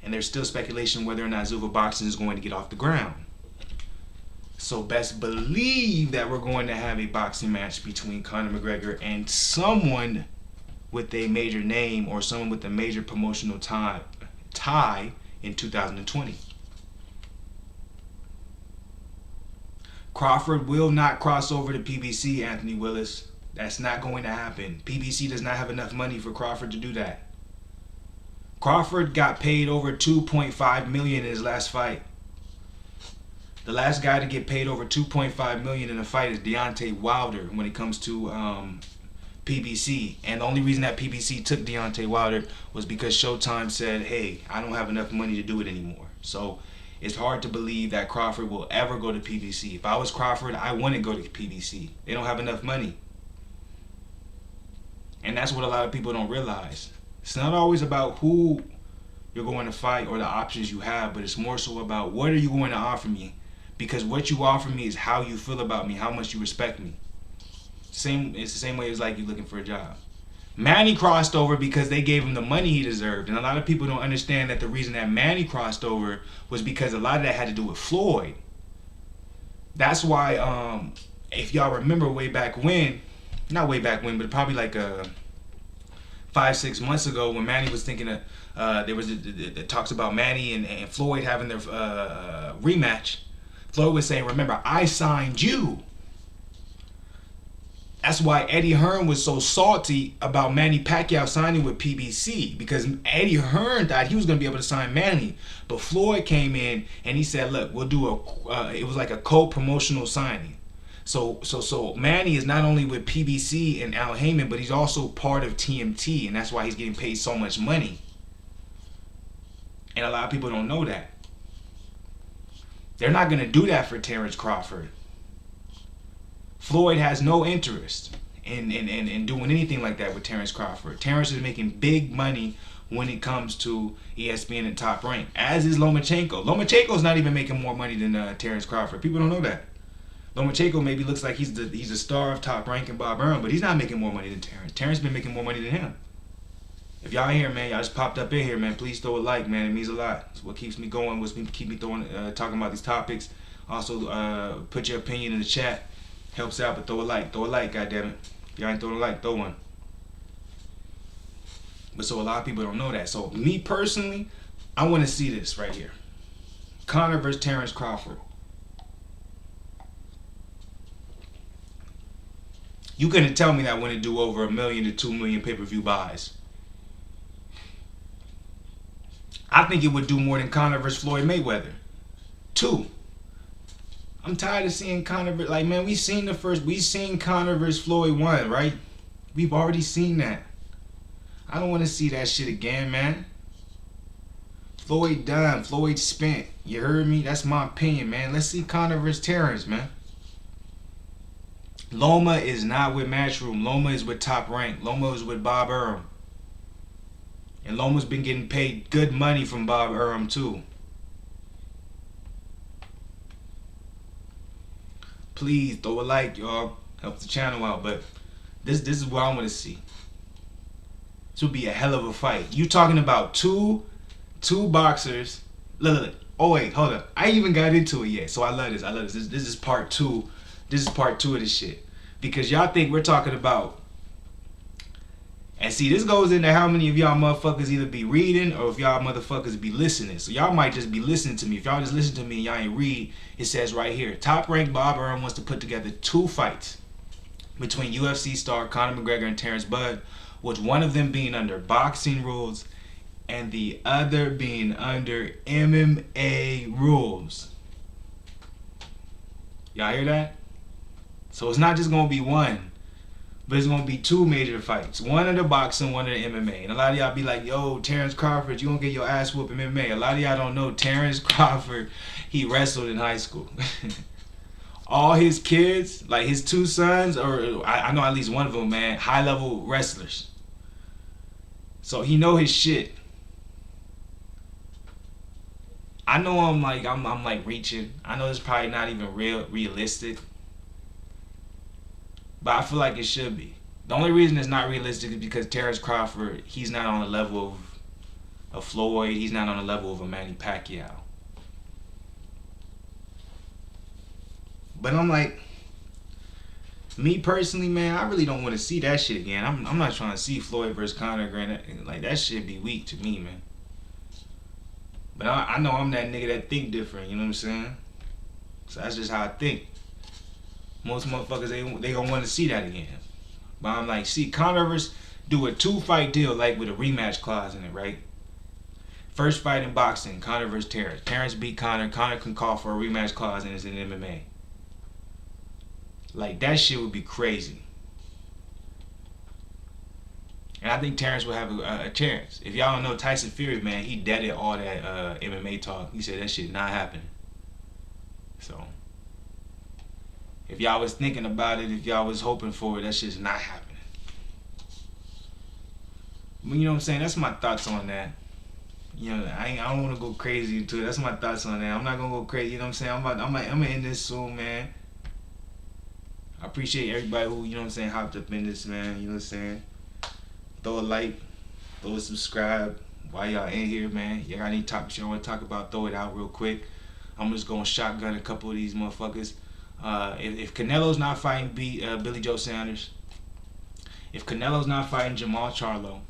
And there's still speculation whether or not Zuffa Boxing is going to get off the ground. So best believe that we're going to have a boxing match between Conor McGregor and someone with a major name or someone with a major promotional tie in 2020. Crawford will not cross over to PBC, Anthony Willis. That's not going to happen. PBC does not have enough money for Crawford to do that. Crawford got paid over $2.5 million in his last fight. The last guy to get paid over $2.5 million in a fight is Deontay Wilder when it comes to PBC. And the only reason that PBC took Deontay Wilder was because Showtime said, hey, I don't have enough money to do it anymore. So it's hard to believe that Crawford will ever go to PBC. If I was Crawford, I wouldn't go to PBC. They don't have enough money. And that's what a lot of people don't realize. It's not always about who you're going to fight or the options you have, but it's more so about what are you going to offer me? Because what you offer me is how you feel about me, how much you respect me. It's the same way as like you looking for a job. Manny crossed over because they gave him the money he deserved. And a lot of people don't understand that the reason that Manny crossed over was because a lot of that had to do with Floyd. That's why, if y'all remember way back when, not way back when, but probably like 5-6 months ago, when Manny was thinking of, there was the talks about Manny and Floyd having their rematch. Floyd was saying, remember, I signed you. That's why Eddie Hearn was so salty about Manny Pacquiao signing with PBC, because Eddie Hearn thought he was going to be able to sign Manny. But Floyd came in and he said, look, we'll do it was like a co-promotional signing. So Manny is not only with PBC and Al Heyman, but he's also part of TMT, and that's why he's getting paid so much money. And a lot of people don't know that. They're not going to do that for Terrence Crawford. Floyd has no interest in doing anything like that with Terrence Crawford. Terrence is making big money when it comes to ESPN and Top Rank, as is Lomachenko. Lomachenko's not even making more money than Terrence Crawford. People don't know that. Lomachenko maybe looks like he's a star of Top Rank and Bob Arum, but he's not making more money than Terrence. Terrence been making more money than him. If y'all here, man, y'all just popped up in here, man, please throw a like, man. It means a lot. It's what keeps me going, what's keep me talking about these topics. Also, put your opinion in the chat. Helps out, but throw a like, goddammit. If y'all ain't throwing a like, throw one. But so a lot of people don't know that. So me personally, I want to see this right here. Conor versus Terrence Crawford. You couldn't tell me that I wouldn't do over 1 million to 2 million pay-per-view buys. I think it would do more than Conor versus Floyd Mayweather. 2. I'm tired of seeing Conor, like, man, we seen Conor versus Floyd 1, right? We've already seen that. I don't want to see that shit again, man. Floyd done. Floyd spent. You heard me? That's my opinion, man. Let's see Conor versus Terrence, man. Loma is not with Matchroom. Loma is with Top Rank. Loma is with Bob Arum. And Loma's been getting paid good money from Bob Arum, too. Please throw a like, y'all. Help the channel out. But this is what I want to see. This would be a hell of a fight. You talking about two boxers. Look. Oh wait, hold up. I ain't even got into it yet. So I love this. This is part 2. This is part 2 of this shit. Because y'all think we're talking about. And see, this goes into how many of y'all motherfuckers either be reading or if y'all motherfuckers be listening. So y'all might just be listening to me. If y'all just listen to me and y'all ain't read, it says right here, Top Rank Bob Arum wants to put together 2 fights between UFC star Conor McGregor and Terrence Bud, with one of them being under boxing rules and the other being under MMA rules. Y'all hear that? So it's not just going to be one, but it's going to be 2 major fights. One under boxing, one under MMA. And a lot of y'all be like, yo, Terrence Crawford, you going to get your ass whooped in MMA. A lot of y'all don't know Terrence Crawford, he wrestled in high school. All his kids, like his 2 sons, or I know at least one of them, man, high-level wrestlers. So he know his shit. I know I'm like reaching. I know it's probably not even realistic. But I feel like it should be. The only reason it's not realistic is because Terrence Crawford, he's not on the level of Floyd. He's not on the level of a Manny Pacquiao. But I'm like, me personally, man, I really don't want to see that shit again. I'm not trying to see Floyd versus Conor again. Like, that shit be weak to me, man. But I know I'm that nigga that think different, you know what I'm saying? So that's just how I think. Most motherfuckers, they gonna want to see that again. But I'm like, see, Conor versus, do a 2-fight deal, like with a rematch clause in it, right? First fight in boxing, Conor versus Terrence. Terrence beat Conor. Conor can call for a rematch clause and it's in MMA. Like, that shit would be crazy. And I think Terrence will have a chance. If y'all don't know Tyson Fury, man, he deaded all that MMA talk. He said that shit not happening. So, if y'all was thinking about it, if y'all was hoping for it, that shit's not happening. But you know what I'm saying? That's my thoughts on that. You know, I don't want to go crazy into it. That's my thoughts on that. I'm not gonna go crazy. You know what I'm saying? I'm gonna end this soon, man. I appreciate everybody who, you know what I'm saying, hopped up in this, man. You know what I'm saying? Throw a like, throw a subscribe. While y'all in here, man, y'all got any topics y'all want to talk about, throw it out real quick. I'm just going to shotgun a couple of these motherfuckers. If Canelo's not fighting Billy Joe Saunders, if Canelo's not fighting Jermall Charlo,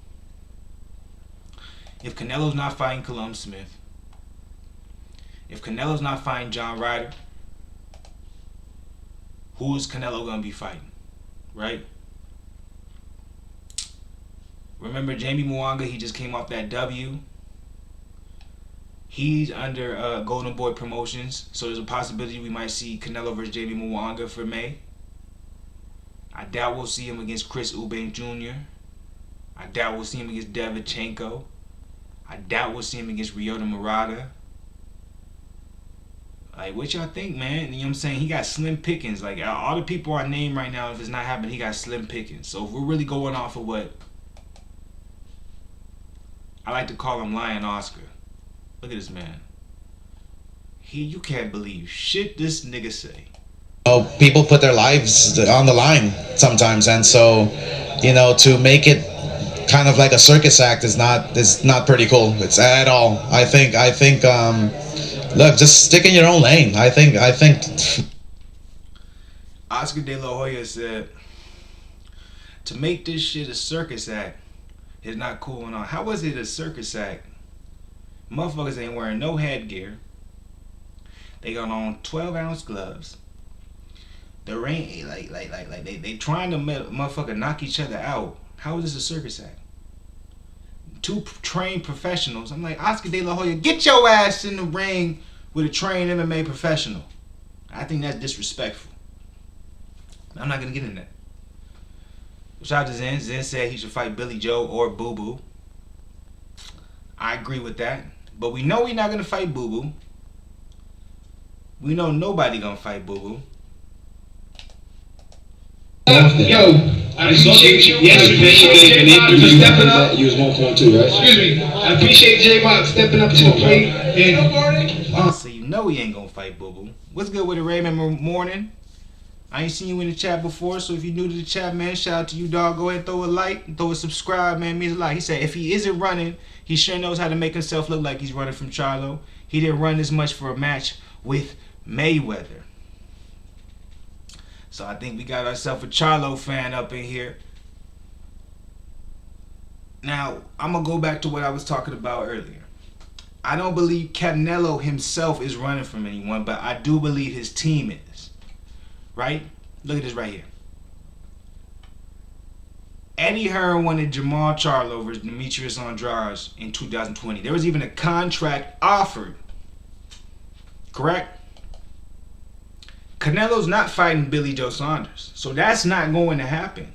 if Canelo's not fighting Callum Smith, if Canelo's not fighting John Ryder, who is Canelo going to be fighting, right? Remember Jamie Mwanga, he just came off that W. He's under Golden Boy Promotions, so there's a possibility we might see Canelo versus Jamie Mwanga for May. I doubt we'll see him against Chris Eubank Jr. I doubt we'll see him against Devchenko. I doubt we'll see him against Ryota Murata. Like, what y'all think, man? You know what I'm saying? He got slim pickings. Like, all the people I name right now, if it's not happening, he got slim pickings. So if we're really going off of what I like to call him Lion Oscar. Look at this man. You can't believe shit this nigga say. Oh, people put their lives on the line sometimes, and so, you know, to make it kind of like a circus act is not pretty cool. It's at all. I think look, just stick in your own lane. I think Oscar De La Hoya said, to make this shit a circus act is not cool and all. How was it a circus act? Motherfuckers ain't wearing no headgear. They got on 12-ounce gloves. The rain, like they trying to motherfucker knock each other out. How is this a circus act? two trained professionals. I'm like, Oscar De La Hoya, get your ass in the ring with a trained MMA professional. I think that's disrespectful. I'm not gonna get in that. Shout out to Zen. Zen said he should fight Billy Joe or Boo Boo. I agree with that. But we know he's not gonna fight Boo Boo. We know nobody gonna fight Boo Boo. Yo, I appreciate you. Yesterday, an interview stepping up. You was 1.2, right? Excuse me. I appreciate Jermall stepping up to the plate. And so you know he ain't gonna fight Boo Boo. What's good with it, Raymond Morning? I ain't seen you in the chat before, so if you're new to the chat, man, shout out to you, dog. Go ahead and throw a like and throw a subscribe, man. It means a lot. He said if he isn't running, he sure knows how to make himself look like he's running from Charlo. He didn't run this much for a match with Mayweather. So I think we got ourselves a Charlo fan up in here. Now, I'm going to go back to what I was talking about earlier. I don't believe Canelo himself is running from anyone, but I do believe his team is. Right? Look at this right here. Eddie Hearn wanted Jermall Charlo versus Demetrius Andrade in 2020. There was even a contract offered. Correct? Canelo's not fighting Billy Joe Saunders. So that's not going to happen.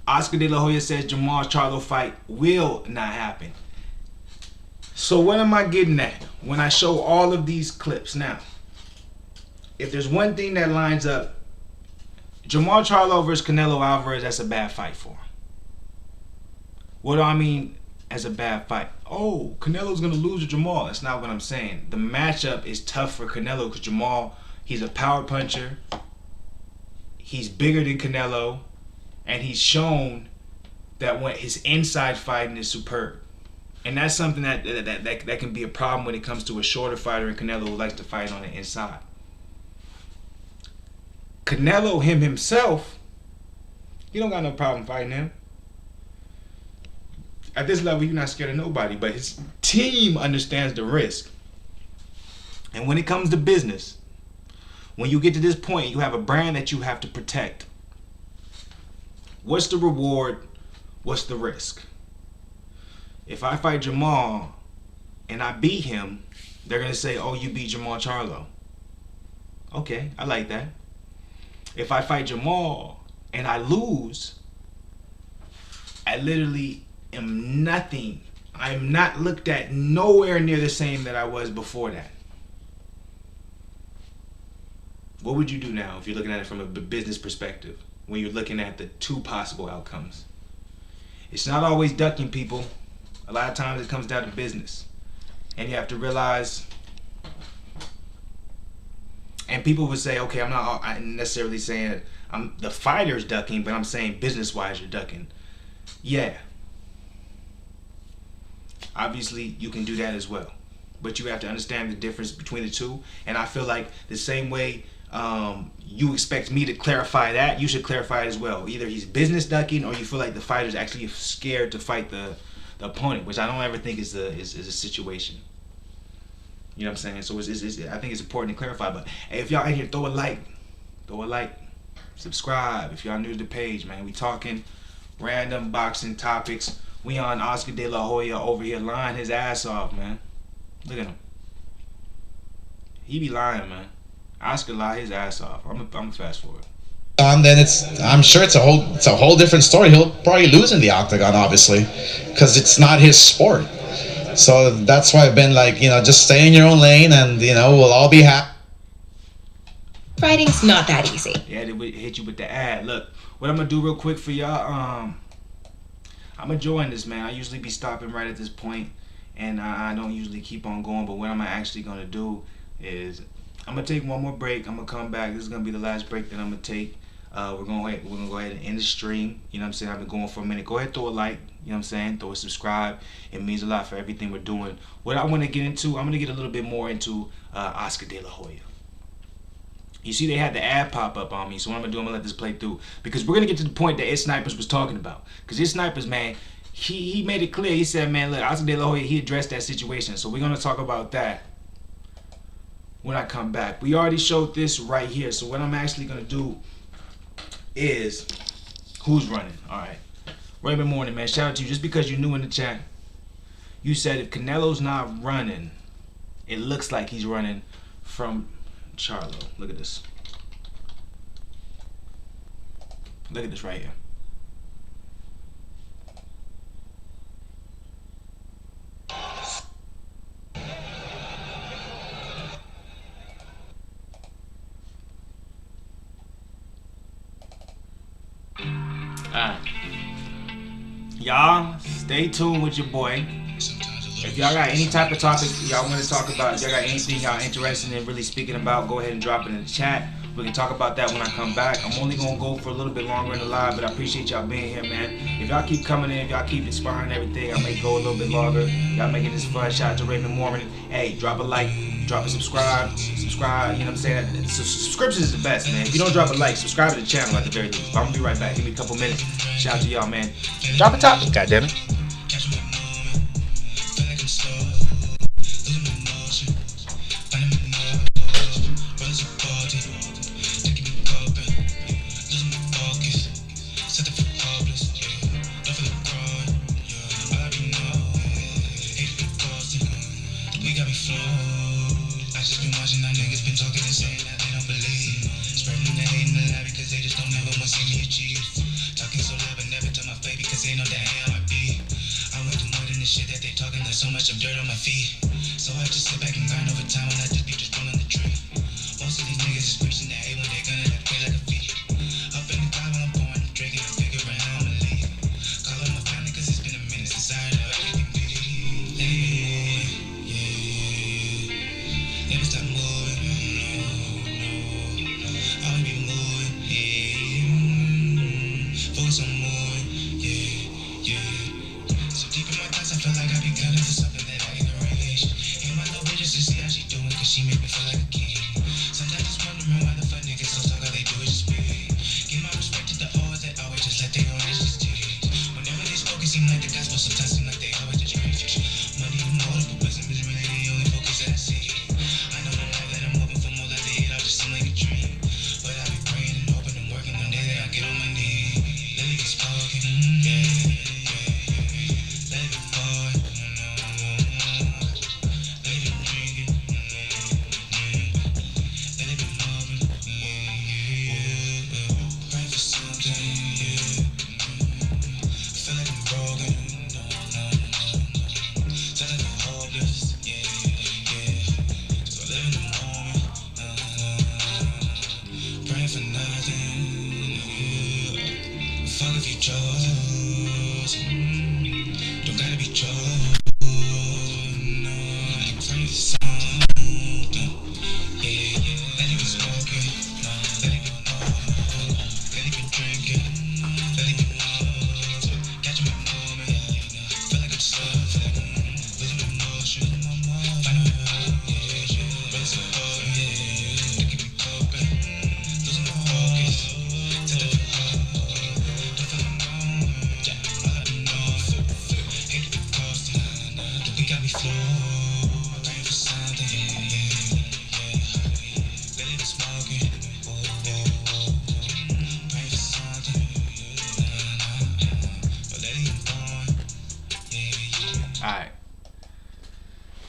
Oscar De La Hoya says Jermall Charlo fight will not happen. So what am I getting at when I show all of these clips? Now, if there's one thing that lines up, Jermall Charlo versus Canelo Alvarez, that's a bad fight for him. What do I mean as a bad fight? Oh, Canelo's going to lose to Jermall. That's not what I'm saying. The matchup is tough for Canelo because Jermall, he's a power puncher. He's bigger than Canelo. And he's shown that when his inside fighting is superb. And that's something that can be a problem when it comes to a shorter fighter and Canelo who likes to fight on the inside. Canelo himself, he don't got no problem fighting him. At this level, you're not scared of nobody, but his team understands the risk. And when it comes to business, when you get to this point, you have a brand that you have to protect. What's the reward? What's the risk? If I fight Jermall and I beat him, they're going to say, oh, you beat Jermall Charlo. Okay, I like that. If I fight Jermall and I lose, I literally am nothing. I am not looked at nowhere near the same that I was before that. What would you do now if you're looking at it from a business perspective? When you're looking at the two possible outcomes. It's not always ducking, people. A lot of times it comes down to business. And you have to realize, and people would say, okay, I'm not necessarily saying the fighter's ducking, but I'm saying business-wise you're ducking. Yeah. Obviously, you can do that as well. But you have to understand the difference between the two. And I feel like the same way you expect me to clarify that, you should clarify it as well. Either he's business ducking or you feel like the fighter's actually scared to fight the opponent, which I don't ever think is a situation. You know what I'm saying? So I think it's important to clarify. But hey, if y'all in here, throw a like, subscribe. If y'all new to the page, man, we talking random boxing topics. We on Oscar De La Hoya over here lying his ass off, man. Look at him. He be lying, man. Oscar lie his ass off. I'm fast forward. Then I'm sure it's a whole different story. He'll probably lose in the octagon, obviously, because it's not his sport. So that's why I've been like, just stay in your own lane, and we'll all be happy. Fighting's not that easy. Yeah, they hit you with the ad. Look, what I'm gonna do real quick for y'all. I'm gonna join this, man. I usually be stopping right at this point, and I don't usually keep on going. But what I'm actually gonna do is I'm gonna take one more break. I'm gonna come back. This is gonna be the last break that I'm gonna take. We're gonna go ahead and end the stream. You know what I'm saying? I've been going for a minute. Go ahead, throw a like. You know what I'm saying? Throw a subscribe. It means a lot for everything we're doing. What I want to get into, I'm gonna get a little bit more into Oscar De La Hoya. You see, they had the ad pop up on me. So what I'm gonna do, I'm gonna let this play through because we're gonna get to the point that It's Snipers was talking about. Because It's Snipers, man, he made it clear. He said, man, look, Oscar De La Hoya, he addressed that situation. So we're gonna talk about that when I come back. We already showed this right here. So what I'm actually gonna do is who's running. All right, Raymond Morning, man, shout out to you. Just because you're new in the chat, you said if Canelo's not running, it looks like he's running from Charlo. Look at this. Look at this right here. Y'all stay tuned with your boy. If y'all got any type of topic y'all want to talk about, if y'all got anything y'all interested in really speaking about, go ahead and drop it in the chat. We can talk about that when I come back. I'm only gonna go for a little bit longer in the live, but I appreciate y'all being here, man. If y'all keep coming in, if y'all keep inspiring everything, I may go a little bit longer. Y'all making this fun. Shout out to Raymond Mormon. Hey, drop a like, drop a subscribe, you know what I'm saying? Subscription is the best, man. If you don't drop a like, subscribe to the channel at the very least. But I'm gonna be right back. Give me a couple minutes. Shout out to y'all, man. Drop a topic, goddammit.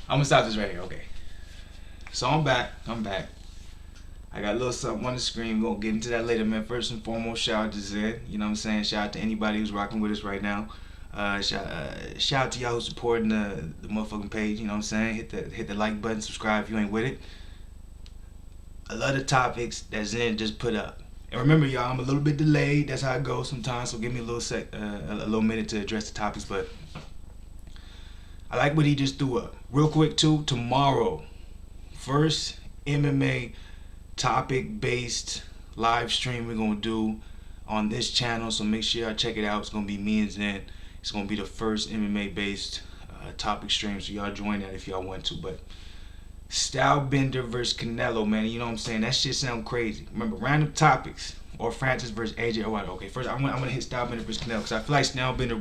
I'm gonna stop this right here, okay. So I'm back. I got a little something on the screen. We're gonna get into that later, man. First and foremost, shout out to Zed. You know what I'm saying? Shout out to anybody who's rocking with us right now. Shout out to y'all who's supporting the motherfucking page. You know what I'm saying? Hit the like button, subscribe if you ain't with it. A lot of topics that Zen just put up. And remember, y'all, I'm a little bit delayed. That's how it goes sometimes. So give me a little minute to address the topics. But I like what he just threw up. Real quick too, tomorrow, first MMA topic-based live stream we're gonna do on this channel. So make sure y'all check it out. It's gonna be me and Zen. It's gonna be the first MMA-based topic stream. So y'all join that if y'all want to. But Stylebender versus Canelo, man. You know what I'm saying? That shit sound crazy. Remember, random topics or Francis versus AJ. Oh, okay. First, I'm gonna hit Stylebender versus Canelo because I feel like Stylebender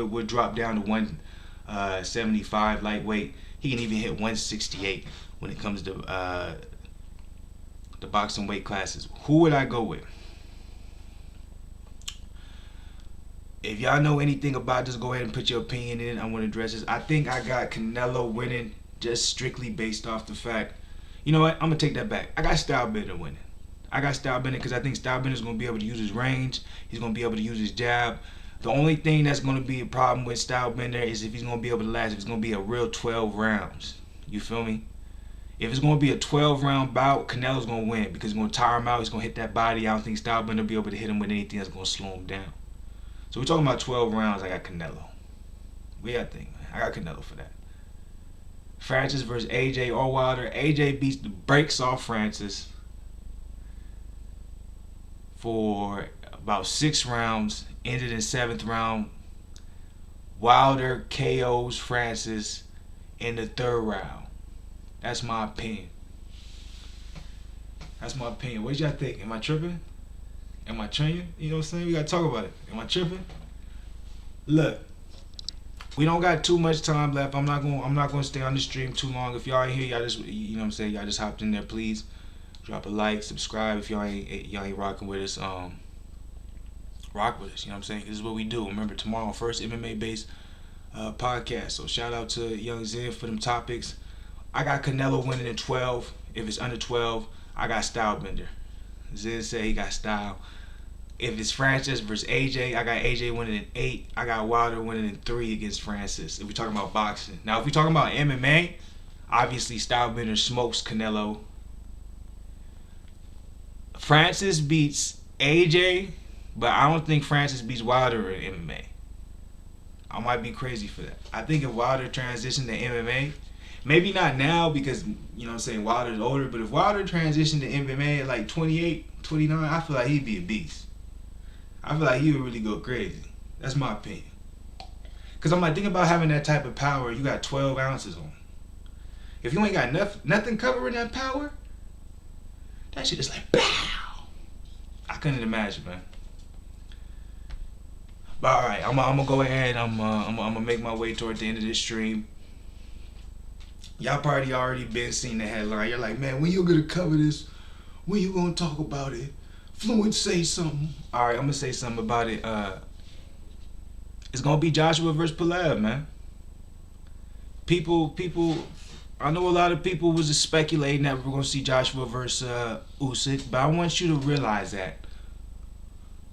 would drop down to 175 lightweight. He can even hit 168 when it comes to the boxing weight classes. Who would I go with? If y'all know anything about this, go ahead and put your opinion in. I want to address this. I think I got Canelo winning just strictly based off the fact, you know what? I'm going to take that back. I got Stylebender winning. I got Stylebender because I think Stylebender's going to be able to use his range. He's going to be able to use his jab. The only thing that's going to be a problem with Stylebender is if he's going to be able to last, if it's going to be a real 12 rounds. You feel me? If it's going to be a 12-round bout, Canelo's going to win because he's going to tire him out. He's going to hit that body. I don't think Stylebender will be able to hit him with anything that's going to slow him down. So we're talking about 12 rounds. I got Canelo. What y'all think, man? I got Canelo for that. Francis versus AJ or Wilder. AJ beats the brakes off Francis for about 6 rounds. Ended in 7th round. Wilder KOs Francis in the 3rd round. That's my opinion. That's my opinion. What y'all think? Am I tripping? Am I training? You know what I'm saying? We gotta talk about it. Am I tripping? Look, we don't got too much time left. I'm not gonna stay on the stream too long. If y'all ain't here, y'all just, you know what I'm saying, y'all just hopped in there, please drop a like, subscribe if y'all ain't rocking with us. Rock with us, you know what I'm saying? This is what we do. Remember, tomorrow, first MMA based podcast. So shout out to Young Zen for them topics. I got Canelo winning in 12. If it's under 12, I got Stylebender. Zen said he got style. If it's Francis versus AJ, I got AJ winning in 8. I got Wilder winning in 3 against Francis. If we're talking about boxing. Now, if we're talking about MMA, obviously Stylebender smokes Canelo. Francis beats AJ, but I don't think Francis beats Wilder in MMA. I might be crazy for that. I think if Wilder transitioned to MMA, maybe not now because, you know what I'm saying, Wilder's older, but if Wilder transitioned to MMA at like 28, 29, I feel like he'd be a beast. I feel like he would really go crazy. That's my opinion. Because I'm like, think about having that type of power. You got 12 ounces on. If you ain't got nothing covering that power, that shit is like, pow. I couldn't imagine, man. But all right, I'm gonna go ahead. I'm gonna make my way toward the end of this stream. Y'all probably already been seeing the headline. You're like, man, when you gonna cover this? When you gonna talk about it? Fluent, say something. All right, I'm gonna say something about it. It's gonna be Joshua versus Pulev, man. People. I know a lot of people was just speculating that we're gonna see Joshua versus Usyk, but I want you to realize that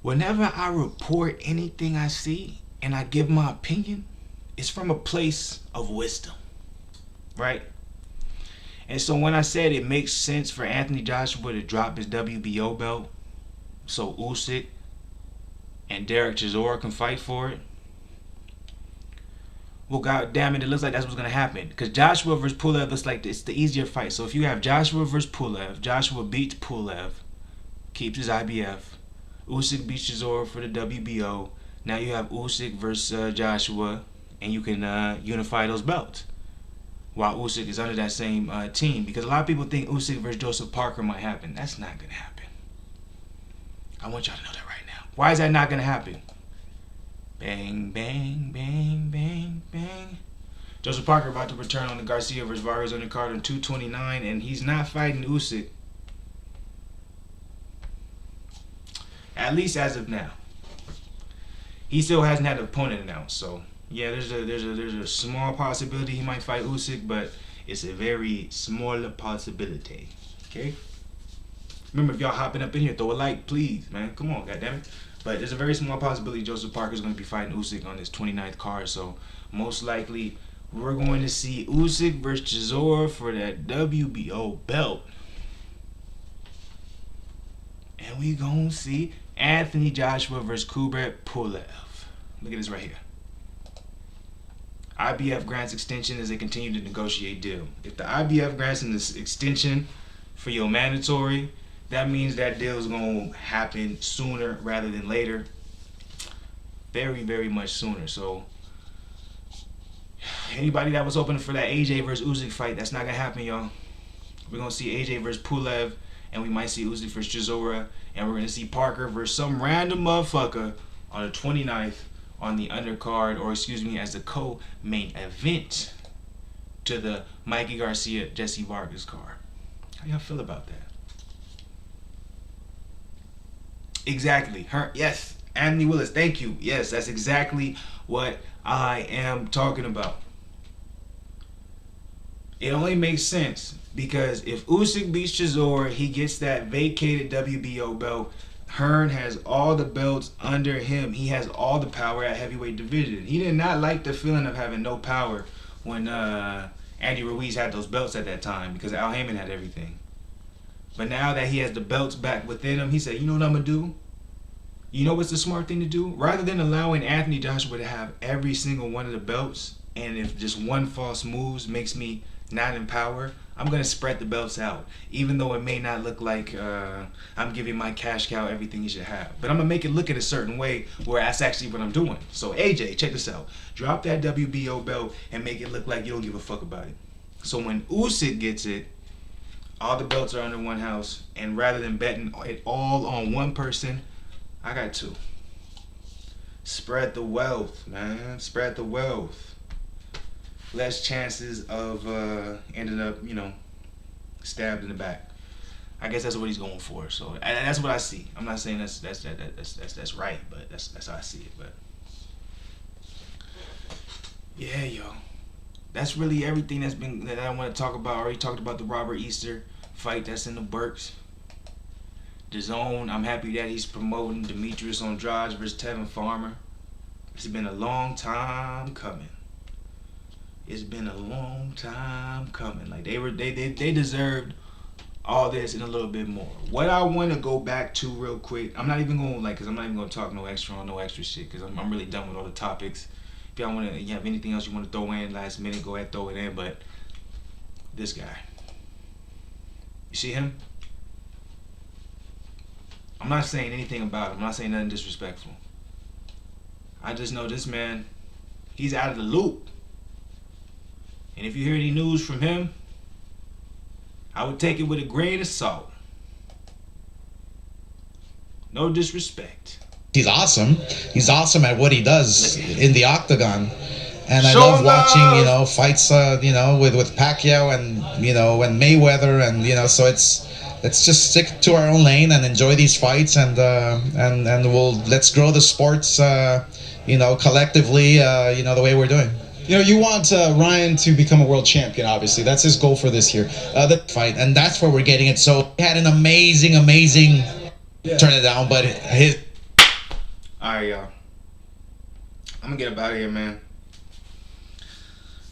whenever I report anything I see and I give my opinion, it's from a place of wisdom, right? And so when I said it makes sense for Anthony Joshua to drop his WBO belt so Usyk and Derek Chisora can fight for it, well, god damn it looks like that's what's going to happen. Because Joshua versus Pulev looks like it's the easier fight. So if you have Joshua versus Pulev, Joshua beats Pulev, keeps his IBF. Usyk beats Chisora for the WBO. Now you have Usyk versus Joshua, and you can unify those belts. While Usyk is under that same team. Because a lot of people think Usyk versus Joseph Parker might happen. That's not going to happen. I want y'all to know that right now. Why is that not going to happen? Bang, bang, bang, bang, bang. Joseph Parker about to return on the Garcia versus Vargas undercard on 229, and he's not fighting Usyk. At least as of now. He still hasn't had an opponent announced, so yeah, there's a small possibility he might fight Usyk, but it's a very small possibility. Okay? Remember, if y'all hopping up in here, throw a like, please, man. Come on, goddammit. But there's a very small possibility Joseph Parker is going to be fighting Usyk on his 29th card, so most likely we're going to see Usyk versus Chisora for that WBO belt. And we going to see Anthony Joshua versus Kubrat Pulev. Look at this right here. IBF grants extension as they continue to negotiate deal. If the IBF grants an extension for your mandatory, that means that deal is going to happen sooner rather than later. Very, very much sooner. So anybody that was hoping for that AJ versus Usyk fight, that's not going to happen, y'all. We're going to see AJ versus Pulev, and we might see Usyk versus Chisora, and we're going to see Parker versus some random motherfucker on the 29th on the undercard, or excuse me, as the co-main event to the Mikey Garcia Jesse Vargas card. How y'all feel about that? Exactly. Yes. Anthony Willis, thank you. Yes, that's exactly what I am talking about. It only makes sense because if Usyk beats Chisora, he gets that vacated WBO belt. Hearn has all the belts under him. He has all the power at heavyweight division. He did not like the feeling of having no power when Andy Ruiz had those belts at that time because Al Heyman had everything. But now that he has the belts back within him, he said, you know what I'm going to do? You know what's the smart thing to do? Rather than allowing Anthony Joshua to have every single one of the belts, and if just one false move makes me not in power, I'm going to spread the belts out. Even though it may not look like I'm giving my cash cow everything he should have. But I'm going to make it look in a certain way where that's actually what I'm doing. So AJ, check this out. Drop that WBO belt and make it look like you don't give a fuck about it. So when Usyk gets it, all the belts are under one house. And rather than betting it all on one person, I got two. Spread the wealth, man. Spread the wealth. Less chances of ending up, you know, stabbed in the back. I guess that's what he's going for. So and that's what I see. I'm not saying that's right, but that's how I see it. But yeah, yo, that's really everything that I want to talk about. I already talked about the Robert Easter fight that's in the works. DAZN, I'm happy that he's promoting Demetrius Andrade versus Tevin Farmer. It's been a long time coming. It's been a long time coming. Like they deserved all this and a little bit more. What I want to go back to real quick, I'm not even going because I'm not even going to talk no extra shit because I'm really done with all the topics. If y'all want to, you have anything else you want to throw in last minute, go ahead throw it in. But this guy, you see him? I'm not saying anything about him. I'm not saying nothing disrespectful. I just know this man, he's out of the loop. And if you hear any news from him, I would take it with a grain of salt. No disrespect. He's awesome. He's awesome at what he does in the octagon. And I love watching, you know, fights, you know, with Pacquiao and, you know, and Mayweather and, you know, so let's just stick to our own lane and enjoy these fights and let's grow the sports, you know, collectively, you know, the way we're doing. You know, you want Ryan to become a world champion, obviously. That's his goal for this year. The fight, and that's where we're getting it. So he had an amazing turn it down, but his... Alright, y'all. I'm gonna get up out of here, man.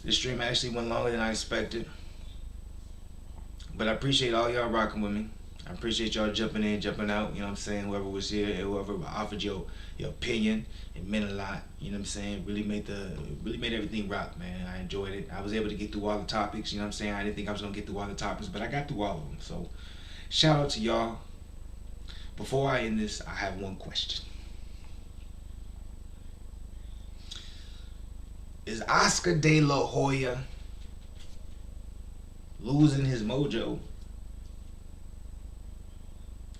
This stream actually went longer than I expected. But I appreciate all y'all rocking with me. I appreciate y'all jumping in, jumping out, you know what I'm saying? Whoever was here, whoever offered your opinion, it meant a lot, you know what I'm saying? Really made everything rock, man. I enjoyed it. I was able to get through all the topics, you know what I'm saying? I didn't think I was gonna get through all the topics, but I got through all of them. So shout out to y'all. Before I end this, I have one question. Is Oscar De La Hoya losing his mojo?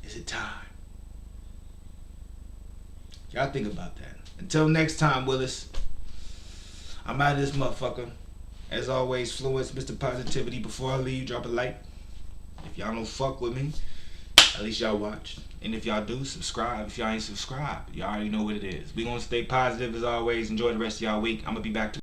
Is it time? Y'all think about that. Until next time, Willis, I'm out of this motherfucker. As always, Fluence, Mr. Positivity. Before I leave, drop a like. If y'all don't fuck with me, at least y'all watch. And if y'all do, subscribe. If y'all ain't subscribed, y'all already know what it is. We gonna stay positive as always. Enjoy the rest of y'all week. I'm gonna be back to